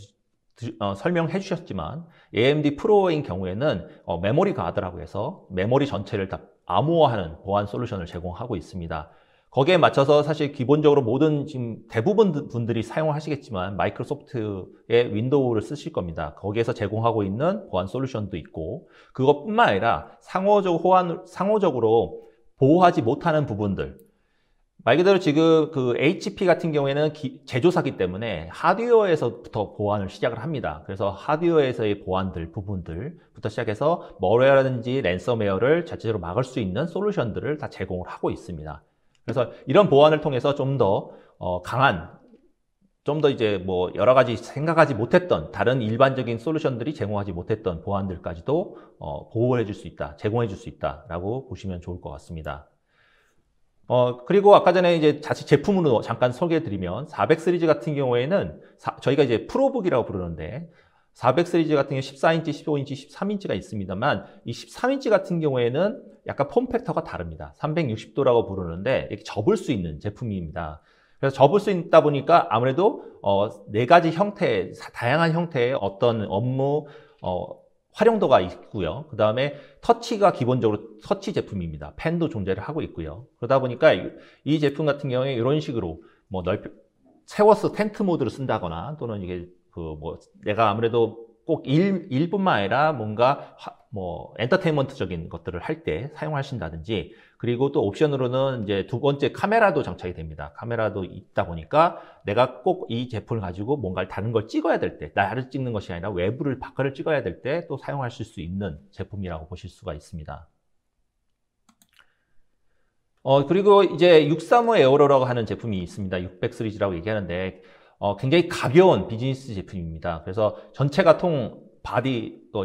주셨지만 AMD 프로인 경우에는 메모리 가드라고 해서 메모리 전체를 다 암호화하는 보안 솔루션을 제공하고 있습니다. 거기에 맞춰서 사실 기본적으로 지금 대부분 분들이 사용을 하시겠지만 마이크로소프트의 윈도우를 쓰실 겁니다. 거기에서 제공하고 있는 보안 솔루션도 있고 그것뿐만 아니라 상호적으로 보호하지 못하는 부분들 말 그대로 지금 HP 같은 경우에는 제조사기 때문에 하드웨어에서부터 보안을 시작을 합니다. 그래서 하드웨어에서의 부분들부터 시작해서 멀웨어라든지 랜섬웨어를 자체적으로 막을 수 있는 솔루션들을 다 제공을 하고 있습니다. 그래서 이런 보안을 통해서 좀 더 강한, 좀 더 이제 뭐 여러 가지 생각하지 못했던 다른 일반적인 솔루션들이 제공하지 못했던 보안들까지도 보호해 줄 수 있다, 제공해 줄 수 있다라고 보시면 좋을 것 같습니다. 그리고 아까 전에 이제 자칫 제품으로 잠깐 소개해 드리면 400 시리즈 같은 경우에는 저희가 이제 프로북이라고 부르는데 400 시리즈 같은 경우 14인치, 15인치, 13인치가 있습니다만 이 13인치 같은 경우에는 약간 폼 팩터가 다릅니다. 360도라고 부르는데 이렇게 접을 수 있는 제품입니다. 그래서 접을 수 있다 보니까 아무래도 네 가지 형태, 다양한 형태의 어떤 업무 활용도가 있고요. 그 다음에 터치가 기본적으로 터치 제품입니다. 펜도 존재를 하고 있고요. 그러다 보니까 이 제품 같은 경우에 이런 식으로 뭐 세워서 텐트 모드를 쓴다거나 또는 이게 내가 아무래도 꼭 일뿐만 아니라 뭔가 엔터테인먼트적인 것들을 할 때 사용하신다든지 그리고 또 옵션으로는 이제 두 번째 카메라도 장착이 됩니다. 카메라도 있다 보니까 내가 꼭 이 제품을 가지고 뭔가 다른 걸 찍어야 될 때, 나를 찍는 것이 아니라 외부를 바깥을 찍어야 될 때 또 사용하실 수 있는 제품이라고 보실 수가 있습니다. 그리고 이제 635 에어로라고 하는 제품이 있습니다. 600 시리즈라고 얘기하는데 굉장히 가벼운 비즈니스 제품입니다. 그래서 전체가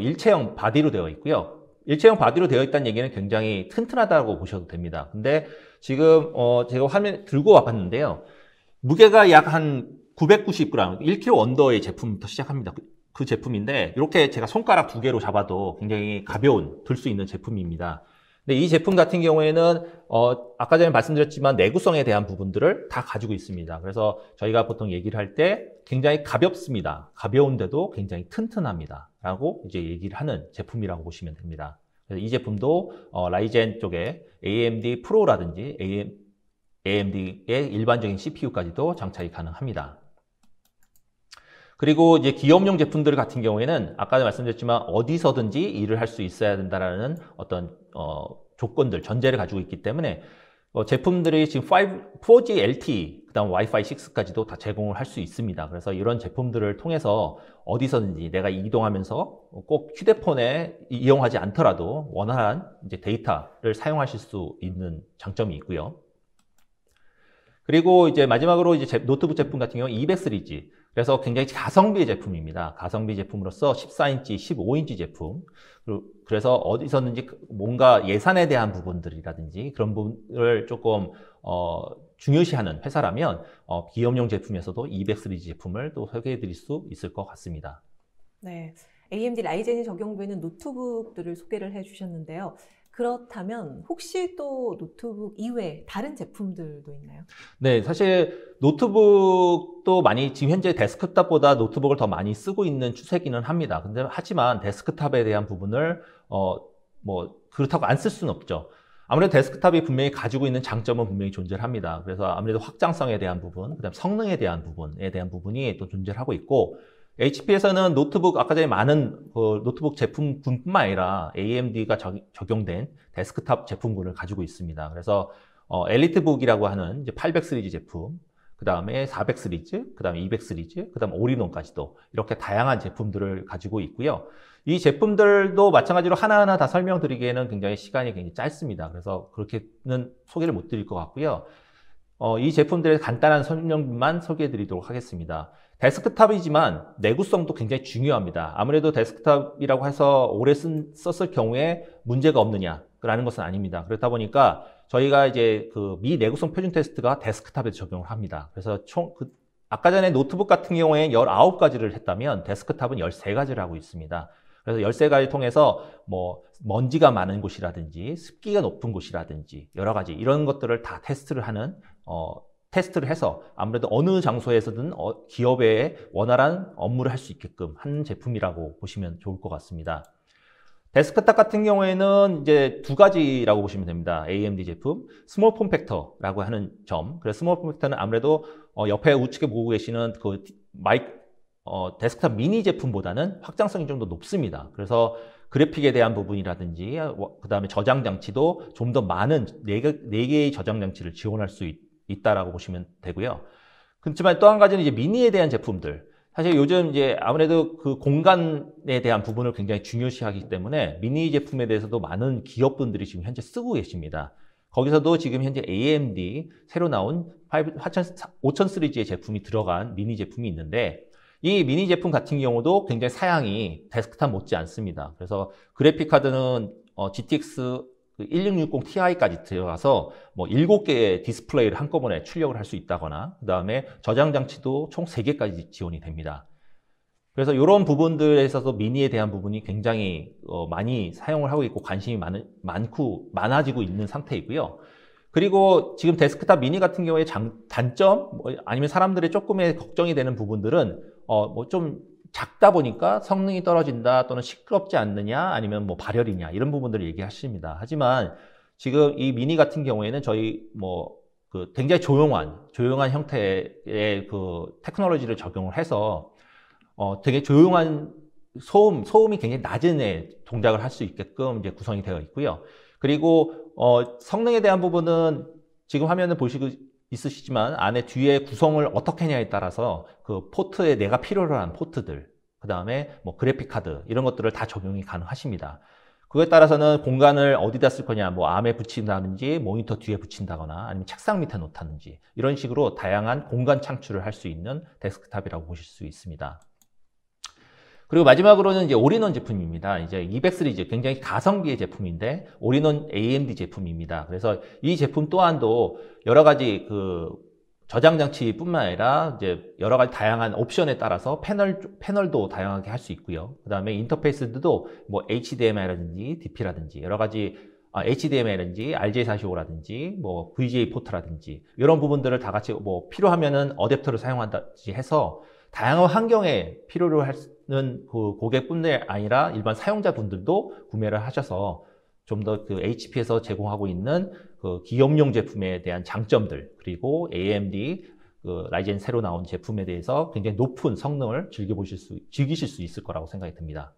일체형 바디로 되어 있고요. 일체형 바디로 되어 있다는 얘기는 굉장히 튼튼하다고 보셔도 됩니다. 근데 지금 제가 화면 들고 와봤는데요. 무게가 약 한 990g, 1kg 언더의 제품부터 시작합니다. 그 제품인데 이렇게 제가 손가락 두 개로 잡아도 굉장히 가벼운, 들 수 있는 제품입니다. 근데 이 제품 같은 경우에는 아까 전에 말씀드렸지만 내구성에 대한 부분들을 다 가지고 있습니다. 그래서 저희가 보통 얘기를 할 때 굉장히 가볍습니다. 가벼운데도 굉장히 튼튼합니다. 라고 이제 얘기를 하는 제품이라고 보시면 됩니다. 그래서 이 제품도 라이젠 쪽에 AMD 프로라든지 AMD의 일반적인 CPU까지도 장착이 가능합니다. 그리고 이제 기업용 제품들 같은 경우에는 아까 말씀드렸지만 어디서든지 일을 할 수 있어야 된다라는 어떤 조건들, 전제를 가지고 있기 때문에 제품들이 지금 4G LTE, 그다음 와이파이 6까지도 다 제공을 할 수 있습니다. 그래서 이런 제품들을 통해서 어디서든지 내가 이동하면서 꼭 휴대폰에 이용하지 않더라도 원활한 이제 데이터를 사용하실 수 있는 장점이 있고요. 그리고 이제 마지막으로 이제 노트북 제품 같은 경우 200 시리즈. 그래서 굉장히 가성비의 제품입니다. 가성비 제품으로서 14인치, 15인치 제품. 그래서 어디서든지 뭔가 예산에 대한 부분들이라든지 그런 부분을 조금 중요시하는 회사라면 기업용 제품에서도 200 시리즈 제품을 또 소개해 드릴 수 있을 것 같습니다. 네, AMD 라이젠이 적용되는 노트북들을 소개를 해주셨는데요. 그렇다면 혹시 또 노트북 이외에 다른 제품들도 있나요? 네, 사실 노트북도 많이 지금 현재 데스크탑보다 노트북을 더 많이 쓰고 있는 추세기는 합니다. 근데 하지만 데스크탑에 대한 부분을 뭐 그렇다고 안 쓸 수는 없죠. 아무래도 데스크탑이 분명히 가지고 있는 장점은 분명히 존재를 합니다. 그래서 아무래도 확장성에 대한 부분, 그다음 성능에 대한 부분이 또 존재를 하고 있고, HP에서는 노트북, 아까 전에 많은 노트북 제품군뿐만 아니라 AMD가 적용된 데스크탑 제품군을 가지고 있습니다. 그래서 엘리트북이라고 하는 이제 800 시리즈 제품, 그 다음에 400 시리즈, 그 다음에 200 시리즈, 그 다음 올인원까지도 이렇게 다양한 제품들을 가지고 있고요. 이 제품들도 마찬가지로 하나하나 다 설명드리기에는 굉장히 시간이 굉장히 짧습니다. 그래서 그렇게는 소개를 못 드릴 것 같고요. 이 제품들의 간단한 설명만 소개해 드리도록 하겠습니다. 데스크탑이지만 내구성도 굉장히 중요합니다. 아무래도 데스크탑이라고 해서 오래 썼을 경우에 문제가 없느냐라는 것은 아닙니다. 그렇다 보니까 저희가 이제 그 미 내구성 표준 테스트가 데스크탑에 적용을 합니다. 그래서 아까 전에 노트북 같은 경우에 19가지를 했다면 데스크탑은 13가지를 하고 있습니다. 그래서 13가지 통해서 뭐 먼지가 많은 곳이라든지 습기가 높은 곳이라든지 여러 가지 이런 것들을 다 테스트를 해서 아무래도 어느 장소에서든 기업에 원활한 업무를 할 수 있게끔 하는 제품이라고 보시면 좋을 것 같습니다. 데스크탑 같은 경우에는 이제 두 가지라고 보시면 됩니다. AMD 제품, 스몰 폼 팩터라고 하는 점. 그래서 스몰 폼 팩터는 아무래도 옆에 우측에 보고 계시는 그 데스크탑 미니 제품보다는 확장성이 좀 더 높습니다. 그래서 그래픽에 대한 부분이라든지 그 다음에 저장 장치도 좀 더 많은 4개의 저장 장치를 지원할 수 있다라고 보시면 되고요. 그렇지만 또 한 가지는 이제 미니에 대한 제품들. 사실 요즘 이제 아무래도 그 공간에 대한 부분을 굉장히 중요시하기 때문에 미니 제품에 대해서도 많은 기업분들이 지금 현재 쓰고 계십니다. 거기서도 지금 현재 AMD 새로 나온 5000 시리즈의 제품이 들어간 미니 제품이 있는데 이 미니 제품 같은 경우도 굉장히 사양이 데스크탑 못지 않습니다. 그래서 그래픽 카드는 GTX 1660 Ti까지 들어가서 뭐 7개의 디스플레이를 한꺼번에 출력을 할 수 있다거나 그 다음에 저장 장치도 총 3개까지 지원이 됩니다. 그래서 이런 부분들에 있어서 미니에 대한 부분이 굉장히 많이 사용을 하고 있고 관심이 많아지고 있는 상태이고요. 그리고 지금 데스크탑 미니 같은 경우에 단점 아니면 사람들의 조금의 걱정이 되는 부분들은 뭐 좀 작다 보니까 성능이 떨어진다 또는 시끄럽지 않느냐 아니면 뭐 발열이냐 이런 부분들을 얘기하십니다. 하지만 지금 이 미니 같은 경우에는 저희 그 굉장히 조용한 형태의 그 테크놀로지를 적용을 해서 되게 조용한 소음이 굉장히 낮은 동작을 할 수 있게끔 이제 구성이 되어 있고요. 그리고 성능에 대한 부분은 지금 화면을 보시고 있으시지만 안에 뒤에 구성을 어떻게 하냐에 따라서 그 포트에 내가 필요로 한 포트들, 그 다음에 뭐 그래픽 카드 이런 것들을 다 적용이 가능하십니다. 그거에 따라서는 공간을 어디다 쓸 거냐, 뭐 암에 붙인다든지 모니터 뒤에 붙인다거나 아니면 책상 밑에 놓다든지 이런 식으로 다양한 공간 창출을 할 수 있는 데스크탑이라고 보실 수 있습니다. 그리고 마지막으로는 이제 올인원 제품입니다. 이제 200 시리즈 굉장히 가성비의 제품인데 올인원 AMD 제품입니다. 그래서 이 제품 또한도 여러 가지 그 저장 장치뿐만 아니라 이제 여러 가지 다양한 옵션에 따라서 패널도 다양하게 할 수 있고요. 그다음에 인터페이스도 뭐 HDMI라든지 DP라든지 여러 가지 HDMI라든지 RJ45라든지 뭐 VGA 포트라든지 이런 부분들을 다 같이 뭐 필요하면은 어댑터를 사용한다든지 해서 다양한 환경에 필요로 하는 그 고객뿐만 아니라 일반 사용자분들도 구매를 하셔서 좀 더 그 HP에서 제공하고 있는 그 기업용 제품에 대한 장점들 그리고 AMD 그 라이젠 새로 나온 제품에 대해서 굉장히 높은 성능을 즐기실 수 있을 거라고 생각이 듭니다.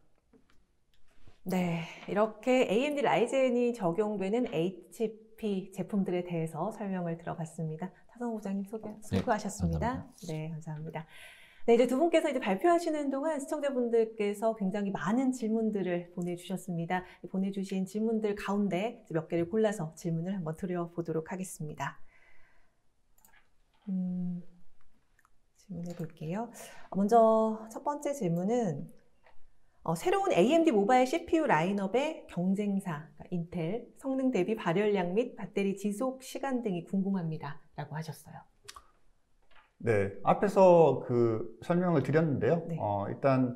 네, 이렇게 AMD 라이젠이 적용되는 HP 제품들에 대해서 설명을 들어봤습니다. 차성호 부장님 수고하셨습니다. 네, 감사합니다. 네, 이제 두 분께서 이제 발표하시는 동안 시청자분들께서 굉장히 많은 질문들을 보내주셨습니다. 보내주신 질문들 가운데 몇 개를 골라서 질문을 한번 드려보도록 하겠습니다. 질문해 볼게요. 먼저 첫 번째 질문은 새로운 AMD 모바일 CPU 라인업의 경쟁사, 그러니까 인텔, 성능 대비 발열량 및 배터리 지속 시간 등이 궁금합니다. 라고 하셨어요. 네, 앞에서 그 설명을 드렸는데요. 네. 일단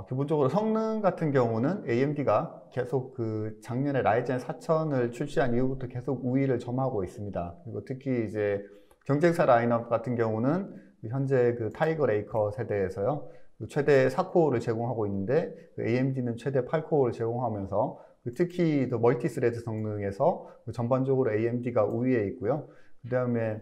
기본적으로 성능 같은 경우는 AMD가 계속 그 작년에 라이젠 4000을 출시한 이후부터 계속 우위를 점하고 있습니다. 그리고 특히 이제 경쟁사 라인업 같은 경우는 현재 그 타이거 레이커 세대에서요, 최대 4코어를 제공하고 있는데 AMD는 최대 8코어를 제공하면서 특히 더 멀티스레드 성능에서 전반적으로 AMD가 우위에 있고요. 그 다음에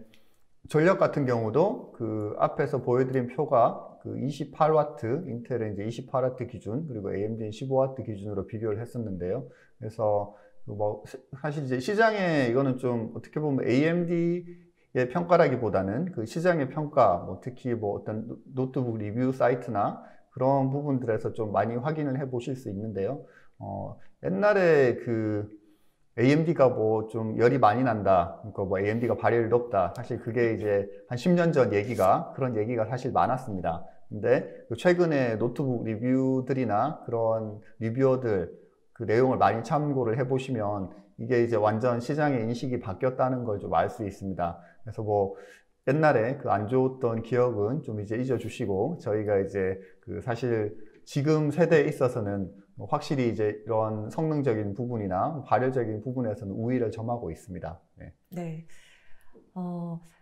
전력 같은 경우도 그 앞에서 보여드린 표가 그 28W, 인텔은 이제 28W 기준, 그리고 AMD는 15W 기준으로 비교를 했었는데요. 그래서 뭐 사실 이제 시장에 이거는 좀 어떻게 보면 AMD의 평가라기보다는 그 시장의 평가, 뭐 특히 뭐 어떤 노트북 리뷰 사이트나 그런 부분들에서 좀 많이 확인을 해 보실 수 있는데요. 옛날에 그 AMD가 뭐 좀 열이 많이 난다, 그러니까 뭐 AMD가 발열이 높다, 사실 그게 이제 한 10년 전 그런 얘기가 사실 많았습니다. 근데 최근에 노트북 리뷰들이나 그런 리뷰어들 그 내용을 많이 참고를 해보시면 이게 이제 완전 시장의 인식이 바뀌었다는 걸 좀 알 수 있습니다. 그래서 뭐 옛날에 그 안 좋았던 기억은 좀 이제 잊어주시고, 저희가 이제 그 사실 지금 세대에 있어서는 확실히 이제 이런 성능적인 부분이나 발열적인 부분에서는 우위를 점하고 있습니다. 네. 네.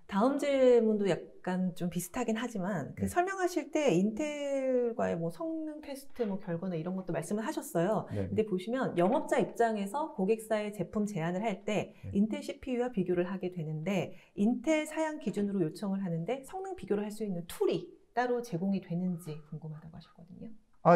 다음 질문도 약간 좀 비슷하긴 하지만 그 네. 설명하실 때 인텔과의 뭐 성능 테스트 뭐 결과나 이런 것도 말씀을 하셨어요. 네. 근데 보시면 영업자 입장에서 고객사의 제품 제안을 할 때 네. 인텔 CPU와 비교를 하게 되는데, 인텔 사양 기준으로 요청을 하는데 성능 비교를 할 수 있는 툴이 따로 제공이 되는지 궁금하다고 하셨거든요.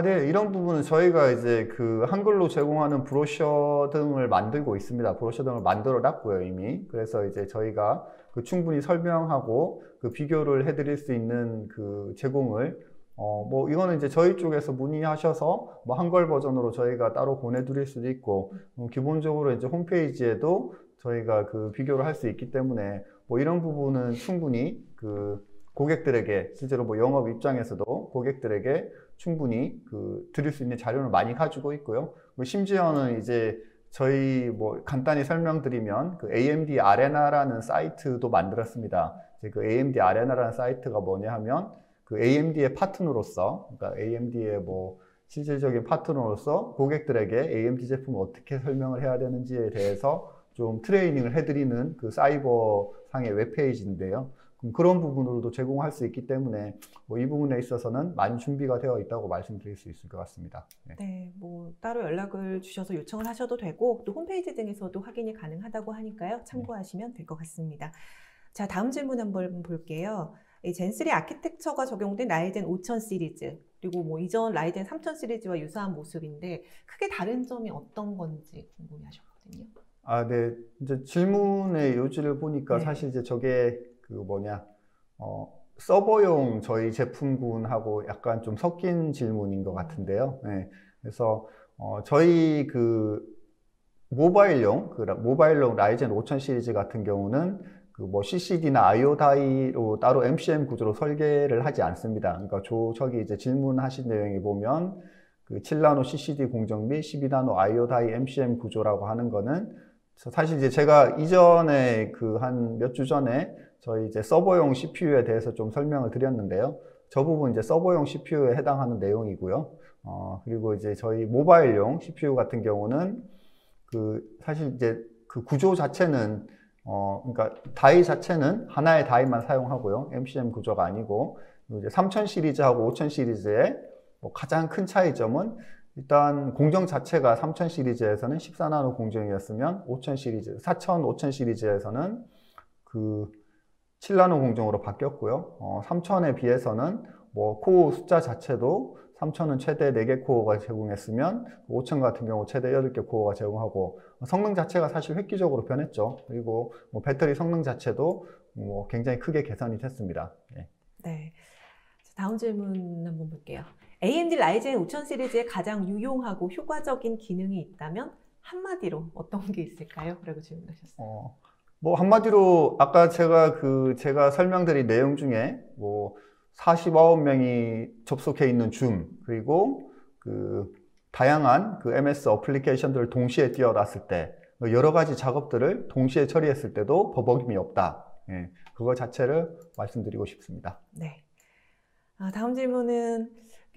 네. 이런 부분은 저희가 이제 그 한글로 제공하는 브로셔 등을 만들고 있습니다. 브로셔 등을 만들어 놨고요, 이미. 그래서 이제 저희가 그 충분히 설명하고 그 비교를 해드릴 수 있는 그 제공을, 뭐 이거는 이제 저희 쪽에서 문의하셔서 뭐 한글 버전으로 저희가 따로 보내드릴 수도 있고, 기본적으로 이제 홈페이지에도 저희가 그 비교를 할 수 있기 때문에 뭐 이런 부분은 충분히 그 고객들에게, 실제로 뭐 영업 입장에서도 고객들에게 충분히 그 드릴 수 있는 자료를 많이 가지고 있고요. 심지어는 이제 저희 뭐 간단히 설명드리면 그 AMD 아레나라는 사이트도 만들었습니다. 그 AMD 아레나라는 사이트가 뭐냐 하면 그 AMD의 파트너로서, 그러니까 AMD의 뭐 실질적인 파트너로서 고객들에게 AMD 제품을 어떻게 설명을 해야 되는지에 대해서 좀 트레이닝을 해드리는 그 사이버 상의 웹페이지인데요. 그런 부분으로도 제공할 수 있기 때문에 뭐 이 부분에 있어서는 많이 준비가 되어 있다고 말씀드릴 수 있을 것 같습니다. 네. 네, 뭐 따로 연락을 주셔서 요청을 하셔도 되고 또 홈페이지 등에서도 확인이 가능하다고 하니까요. 참고하시면 될 것 같습니다. 자, 다음 질문 한번 볼게요. 이 젠3 아키텍처가 적용된 라이젠 5000 시리즈, 그리고 뭐 이전 라이젠 3000 시리즈와 유사한 모습인데 크게 다른 점이 어떤 건지 궁금해하셨거든요. 네. 이제 질문의 요지를 보니까 네. 사실 이제 저게 그 뭐냐, 서버용 저희 제품군하고 약간 좀 섞인 질문인 것 같은데요. 네. 그래서 저희 그 모바일용 라이젠 5000 시리즈 같은 경우는 그 뭐 CCD나 IO 다이로 따로 MCM 구조로 설계를 하지 않습니다. 그러니까 저기 이제 질문하신 내용에 보면 그 7나노 CCD 공정 및 12나노 IO 다이 MCM 구조라고 하는 거는, 사실 이제 제가 이전에 그 한 몇 주 전에 저희 이제 서버용 CPU에 대해서 좀 설명을 드렸는데요. 저 부분 이제 서버용 CPU에 해당하는 내용이고요. 그리고 이제 저희 모바일용 CPU 같은 경우는 그 사실 이제 그 구조 자체는 그러니까 다이 자체는 하나의 다이만 사용하고요. MCM 구조가 아니고, 이제 3000 시리즈하고 5000 시리즈의 뭐 가장 큰 차이점은 일단 공정 자체가 3000 시리즈에서는 14나노 공정이었으면 4000 시리즈에서는 그 7나노 공정으로 바뀌었고요. 3000에 비해서는 뭐 코어 숫자 자체도 3000은 최대 4개 코어가 제공했으면 5000 같은 경우 최대 8개 코어가 제공하고, 성능 자체가 사실 획기적으로 변했죠. 그리고 뭐 배터리 성능 자체도 뭐 굉장히 크게 개선이 됐습니다. 네. 네. 다음 질문 한번 볼게요. AMD 라이젠 5000 시리즈에 가장 유용하고 효과적인 기능이 있다면 한마디로 어떤 게 있을까요? 라고 질문하셨어요. 뭐 한마디로 아까 제가 설명드린 내용 중에 뭐 49명이 접속해 있는 줌, 그리고 그 다양한 그 MS 어플리케이션들을 동시에 띄워놨을 때 여러 가지 작업들을 동시에 처리했을 때도 버벅임이 없다. 예, 그거 자체를 말씀드리고 싶습니다. 네. 다음 질문은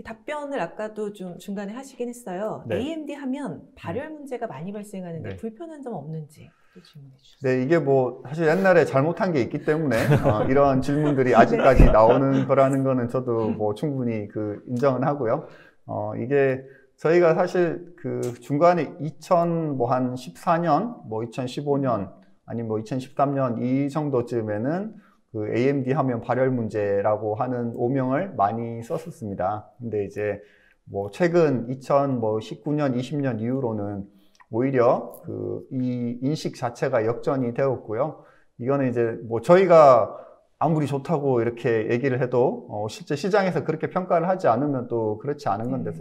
답변을 아까도 좀 중간에 하시긴 했어요. 네. AMD 하면 발열 문제가 많이 발생하는데 네. 불편한 점 없는지 또 질문해 주셨어요. 네, 이게 뭐 사실 옛날에 잘못한 게 있기 때문에 이런 질문들이 아직까지 나오는 거라는 거는 저도 뭐 충분히 그 인정은 하고요. 이게 저희가 사실 그 중간에 2014년, 뭐 2015년, 아니면 뭐 2013년 이 정도쯤에는 그 AMD 하면 발열 문제라고 하는 오명을 많이 썼었습니다. 근데 이제 뭐 최근 2019년, 20년 이후로는 오히려 이 인식 자체가 역전이 되었고요. 이거는 이제 뭐 저희가 아무리 좋다고 이렇게 얘기를 해도 실제 시장에서 그렇게 평가를 하지 않으면 또 그렇지 않은 건데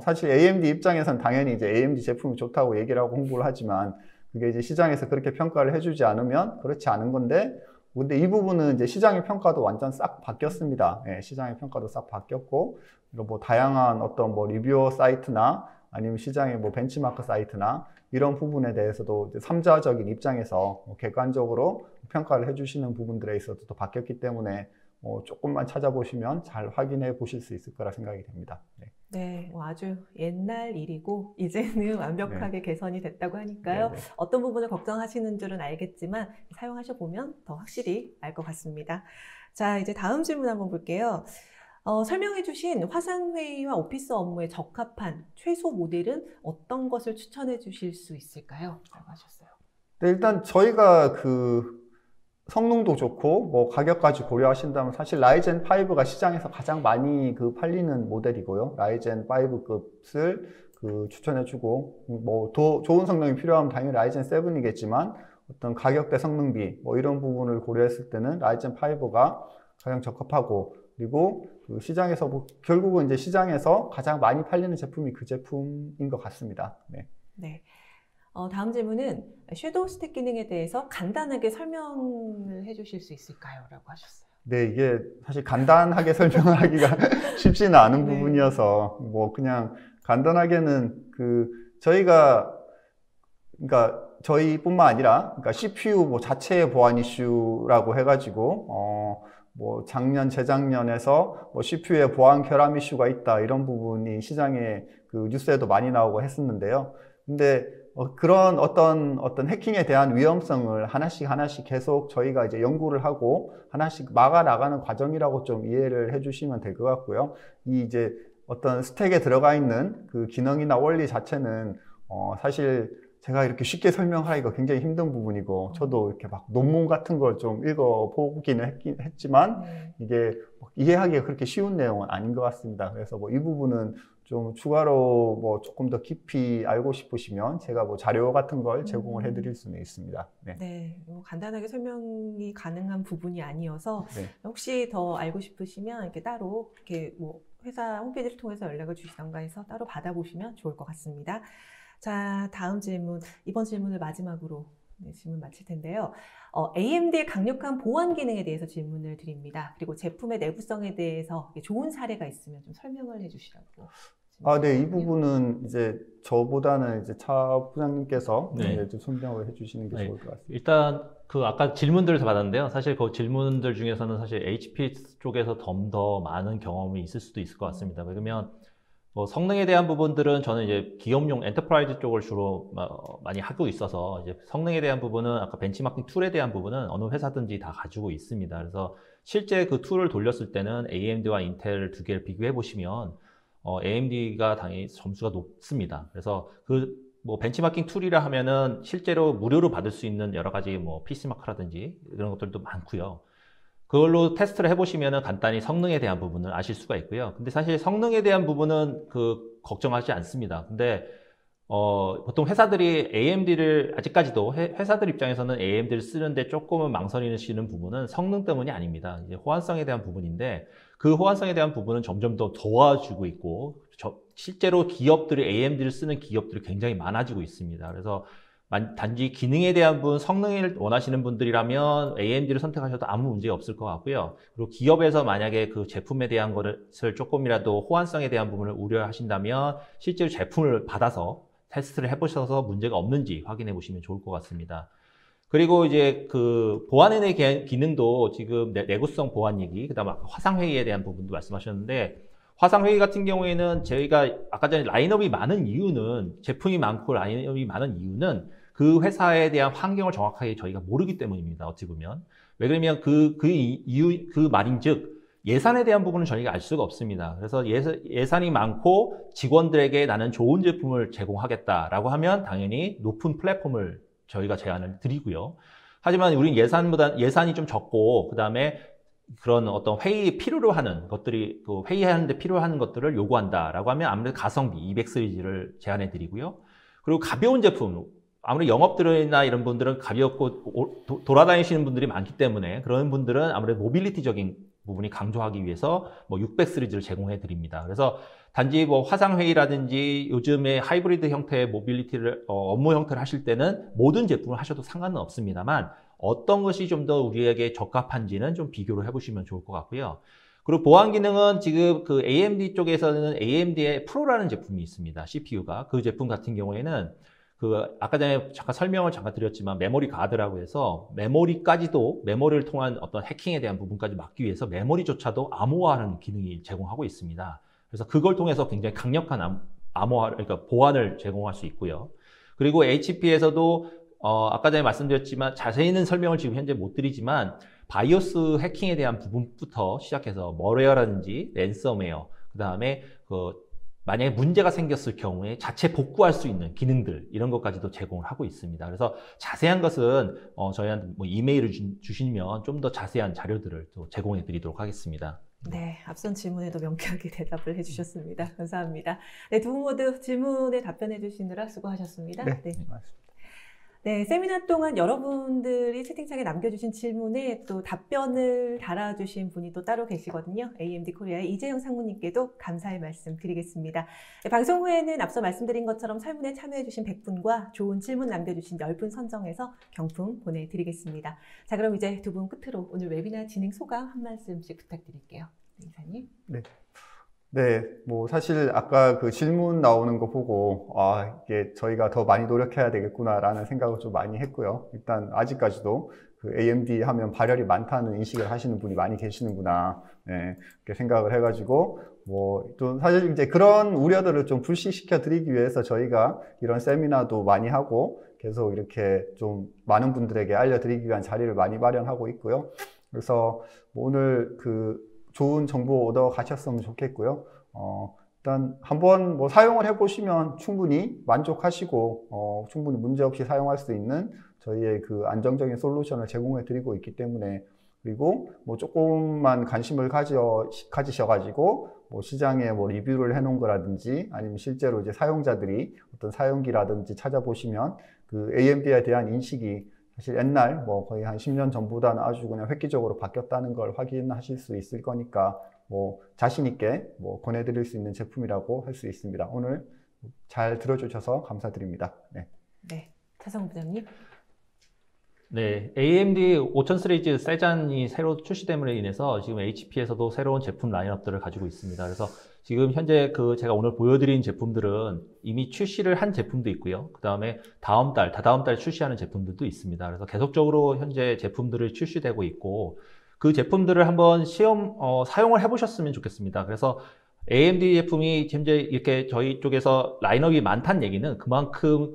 사실 AMD 입장에서는 당연히 이제 AMD 제품이 좋다고 얘기를 하고 홍보를 하지만 그게 이제 시장에서 그렇게 평가를 해주지 않으면 그렇지 않은 건데 근데 이 부분은 이제 시장의 평가도 완전 싹 바뀌었습니다. 예, 시장의 평가도 싹 바뀌었고 그리고 뭐 다양한 어떤 뭐 리뷰어 사이트나 아니면 시장의 뭐 벤치마크 사이트나 이런 부분에 대해서도 이제 3자적인 입장에서 객관적으로 평가를 해주시는 부분들에 있어서도 바뀌었기 때문에 조금만 찾아보시면 잘 확인해 보실 수 있을 거라 생각이 됩니다. 네. 네, 아주 옛날 일이고 이제는 완벽하게 개선이 됐다고 하니까요. 네네. 어떤 부분을 걱정하시는 줄은 알겠지만 사용하셔 보면 더 확실히 알 것 같습니다. 자, 이제 다음 질문 한번 볼게요. 설명해 주신 화상회의와 오피스 업무에 적합한 최소 모델은 어떤 것을 추천해 주실 수 있을까요? 라고 하셨어요. 네, 일단 저희가 그 성능도 좋고 뭐 가격까지 고려하신다면 사실 라이젠 5가 시장에서 가장 많이 그 팔리는 모델이고요. 라이젠 5급을 그 추천해주고 뭐 더 좋은 성능이 필요하면 당연히 라이젠 7이겠지만 어떤 가격대 성능비 뭐 이런 부분을 고려했을 때는 라이젠 5가 가장 적합하고 그리고 그 시장에서 뭐 결국은 이제 시장에서 가장 많이 팔리는 제품이 그 제품인 것 같습니다. 네. 네. 다음 질문은 섀도우 스택 기능에 대해서 간단하게 설명을 해주실 수 있을까요? 라고 하셨어요. 네, 이게 사실 간단하게 설명을 하기가 쉽지는 않은 네. 부분이어서 뭐 그냥 간단하게는 그 저희가 그러니까 저희뿐만 아니라 그러니까 CPU 뭐 자체의 보안 이슈라고 해가지고 뭐 작년 재작년에서 뭐 CPU에 보안 결함 이슈가 있다 이런 부분이 시장에 그 뉴스에도 많이 나오고 했었는데요. 근데 그런 어떤 해킹에 대한 위험성을 하나씩 계속 저희가 이제 연구를 하고 하나씩 막아 나가는 과정이라고 좀 이해를 해주시면 될 것 같고요. 이 이제 어떤 스택에 들어가 있는 그 기능이나 원리 자체는 사실 제가 이렇게 쉽게 설명하기가 굉장히 힘든 부분이고 저도 이렇게 막 논문 같은 걸 좀 읽어보기는 했지만 이게 이해하기가 그렇게 쉬운 내용은 아닌 것 같습니다. 그래서 뭐 이 부분은 좀 추가로 뭐 조금 더 깊이 알고 싶으시면 제가 뭐 자료 같은 걸 제공을 해드릴 수는 있습니다. 네. 네, 간단하게 설명이 가능한 부분이 아니어서 네. 혹시 더 알고 싶으시면 이렇게 따로 이렇게 뭐 회사 홈페이지를 통해서 연락을 주시던가 해서 따로 받아보시면 좋을 것 같습니다. 자, 다음 질문, 이번 질문을 마지막으로 질문 마칠 텐데요. AMD의 강력한 보안 기능에 대해서 질문을 드립니다. 그리고 제품의 내구성에 대해서 좋은 사례가 있으면 좀 설명을 해주시라고. 네, 이 부분은 이제 저보다는 이제 차 부장님께서 네. 좀 설명을 해주시는 게 네. 좋을 것 같습니다. 일단 그 아까 질문들을 다 받았는데요. 사실 그 질문들 중에서는 사실 HP 쪽에서 좀 더 많은 경험이 있을 수도 있을 것 같습니다. 왜냐면 뭐 성능에 대한 부분들은 저는 이제 기업용 엔터프라이즈 쪽을 주로 많이 하고 있어서 이제 성능에 대한 부분은 아까 벤치마킹 툴에 대한 부분은 어느 회사든지 다 가지고 있습니다. 그래서 실제 그 툴을 돌렸을 때는 AMD와 인텔 두 개를 비교해 보시면 AMD가 당연히 점수가 높습니다. 그래서 그 뭐 벤치마킹 툴이라 하면은 실제로 무료로 받을 수 있는 여러 가지 뭐 PC마크라든지 이런 것들도 많고요. 그걸로 테스트를 해보시면은 간단히 성능에 대한 부분을 아실 수가 있고요. 근데 사실 성능에 대한 부분은 걱정하지 않습니다. 근데 보통 회사들이 AMD를 아직까지도 회사들 입장에서는 AMD를 쓰는데 조금은 망설이시는 부분은 성능 때문이 아닙니다. 이제 호환성에 대한 부분인데 그 호환성에 대한 부분은 점점 더 도와주고 있고 실제로 기업들이 AMD를 쓰는 기업들이 굉장히 많아지고 있습니다. 그래서 단지 기능에 대한 부분, 성능을 원하시는 분들이라면 AMD를 선택하셔도 아무 문제가 없을 것 같고요. 그리고 기업에서 만약에 그 제품에 대한 것을 조금이라도 호환성에 대한 부분을 우려하신다면 실제로 제품을 받아서 테스트를 해보셔서 문제가 없는지 확인해 보시면 좋을 것 같습니다. 그리고 이제 그 보안의 기능도 지금 내구성 보안 얘기, 그 다음에 화상회의에 대한 부분도 말씀하셨는데 화상회의 같은 경우에는 저희가 아까 전에 라인업이 많은 이유는 제품이 많고 라인업이 많은 이유는 그 회사에 대한 환경을 정확하게 저희가 모르기 때문입니다. 어찌 보면. 왜 그러면 그 이유, 그 말인즉 예산에 대한 부분은 저희가 알 수가 없습니다. 그래서 예산이 많고 직원들에게 나는 좋은 제품을 제공하겠다라고 하면 당연히 높은 플랫폼을 저희가 제안을 드리고요. 하지만 우리는 예산이 좀 적고 그다음에 그런 어떤 회의에 필요로 하는 것들이 그 회의하는데 필요한 것들을 요구한다라고 하면 아무래도 가성비 200 시리즈를 제안해 드리고요. 그리고 가벼운 제품 아무래도 영업들이나 이런 분들은 가볍고 돌아다니시는 분들이 많기 때문에 그런 분들은 아무래도 모빌리티적인 부분이 강조하기 위해서 뭐 600 시리즈를 제공해 드립니다. 그래서 단지 뭐 화상회의라든지 요즘에 하이브리드 형태의 모빌리티를 업무 형태를 하실 때는 모든 제품을 하셔도 상관은 없습니다만 어떤 것이 좀 더 우리에게 적합한지는 좀 비교를 해보시면 좋을 것 같고요. 그리고 보안 기능은 지금 그 AMD 쪽에서는 AMD의 프로라는 제품이 있습니다. CPU가. 그 제품 같은 경우에는 그 아까 전에 설명을 드렸지만 메모리 가드라고 해서 메모리를 통한 어떤 해킹에 대한 부분까지 막기 위해서 메모리조차도 암호화하는 기능이 제공하고 있습니다. 그래서 그걸 통해서 굉장히 강력한 그러니까 보안을 제공할 수 있고요. 그리고 HP에서도 아까 전에 말씀드렸지만 자세히는 설명을 지금 현재 못 드리지만 바이오스 해킹에 대한 부분부터 시작해서 머레어라든지 랜섬웨어, 그 다음에 만약에 문제가 생겼을 경우에 자체 복구할 수 있는 기능들 이런 것까지도 제공을 하고 있습니다. 그래서 자세한 것은 저희한테 뭐 이메일을 주시면 좀 더 자세한 자료들을 또 제공해 드리도록 하겠습니다. 네, 앞선 질문에도 명쾌하게 대답을 해주셨습니다. 감사합니다. 네, 두 분 모두 질문에 답변해 주시느라 수고하셨습니다. 네, 맞습니다. 네, 세미나 동안 여러분들이 채팅창에 남겨주신 질문에 또 답변을 달아주신 분이 또 따로 계시거든요. AMD 코리아의 이재영 상무님께도 감사의 말씀 드리겠습니다. 네, 방송 후에는 앞서 말씀드린 것처럼 설문에 참여해주신 100분과 좋은 질문 남겨주신 10분 선정해서 경품 보내드리겠습니다. 자, 그럼 이제 두 분 끝으로 오늘 웨비나 진행 소감 한 말씀씩 부탁드릴게요. 네, 이사님. 네, 뭐 사실 아까 그 질문 나오는 거 보고 이게 저희가 더 많이 노력해야 되겠구나라는 생각을 좀 많이 했고요. 일단 아직까지도 그 AMD 하면 발열이 많다는 인식을 하시는 분이 많이 계시는구나, 네, 이렇게 생각을 해가지고 뭐 또 사실 이제 그런 우려들을 좀 불식시켜 드리기 위해서 저희가 이런 세미나도 많이 하고 계속 이렇게 좀 많은 분들에게 알려드리기 위한 자리를 많이 마련하고 있고요. 그래서 뭐 오늘 좋은 정보 얻어 가셨으면 좋겠고요. 일단 한번 뭐 사용을 해보시면 충분히 만족하시고 충분히 문제없이 사용할 수 있는 저희의 그 안정적인 솔루션을 제공해 드리고 있기 때문에, 그리고 뭐 조금만 관심을 가지셔가지고 뭐 시장에 뭐 리뷰를 해놓은 거라든지 아니면 실제로 이제 사용자들이 어떤 사용기라든지 찾아보시면 그 AMD에 대한 인식이 사실 옛날 뭐 거의 한 10년 전보다는 아주 그냥 획기적으로 바뀌었다는 걸 확인하실 수 있을 거니까 뭐 자신 있게 뭐 권해드릴 수 있는 제품이라고 할 수 있습니다. 오늘 잘 들어주셔서 감사드립니다. 네. 네, 차성우 부장님. 네, AMD 5000 시리즈 세잔이 새로 출시됨으로 인해서 지금 HP에서도 새로운 제품 라인업들을 가지고 있습니다. 그래서 지금 현재 제가 오늘 보여드린 제품들은 이미 출시를 한 제품도 있고요. 그 다음에 다다음 달 출시하는 제품들도 있습니다. 그래서 계속적으로 현재 제품들을 출시되고 있고 그 제품들을 한번 사용을 해보셨으면 좋겠습니다. 그래서 AMD 제품이 현재 이렇게 저희 쪽에서 라인업이 많다는 얘기는 그만큼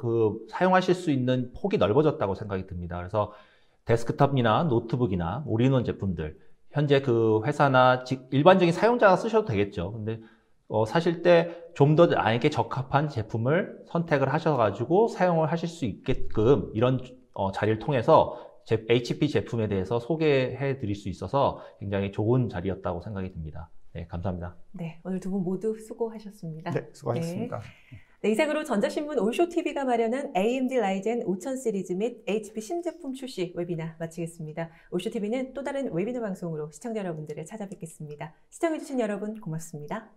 사용하실 수 있는 폭이 넓어졌다고 생각이 듭니다. 그래서 데스크톱이나 노트북이나 올인원 제품들, 현재 그 회사나 일반적인 사용자가 쓰셔도 되겠죠. 근데 사실 때 좀 더 나에게 적합한 제품을 선택을 하셔가지고 사용을 하실 수 있게끔 이런 자리를 통해서 HP 제품에 대해서 소개해 드릴 수 있어서 굉장히 좋은 자리였다고 생각이 듭니다. 네, 감사합니다. 네, 오늘 두 분 모두 수고하셨습니다. 네, 수고하셨습니다. 네, 이상으로 전자신문 올쇼TV가 마련한 AMD 라이젠 5000 시리즈 및 HP 신제품 출시 웨비나 마치겠습니다. 올쇼TV는 또 다른 웨비나 방송으로 시청자 여러분들을 찾아뵙겠습니다. 시청해주신 여러분 고맙습니다.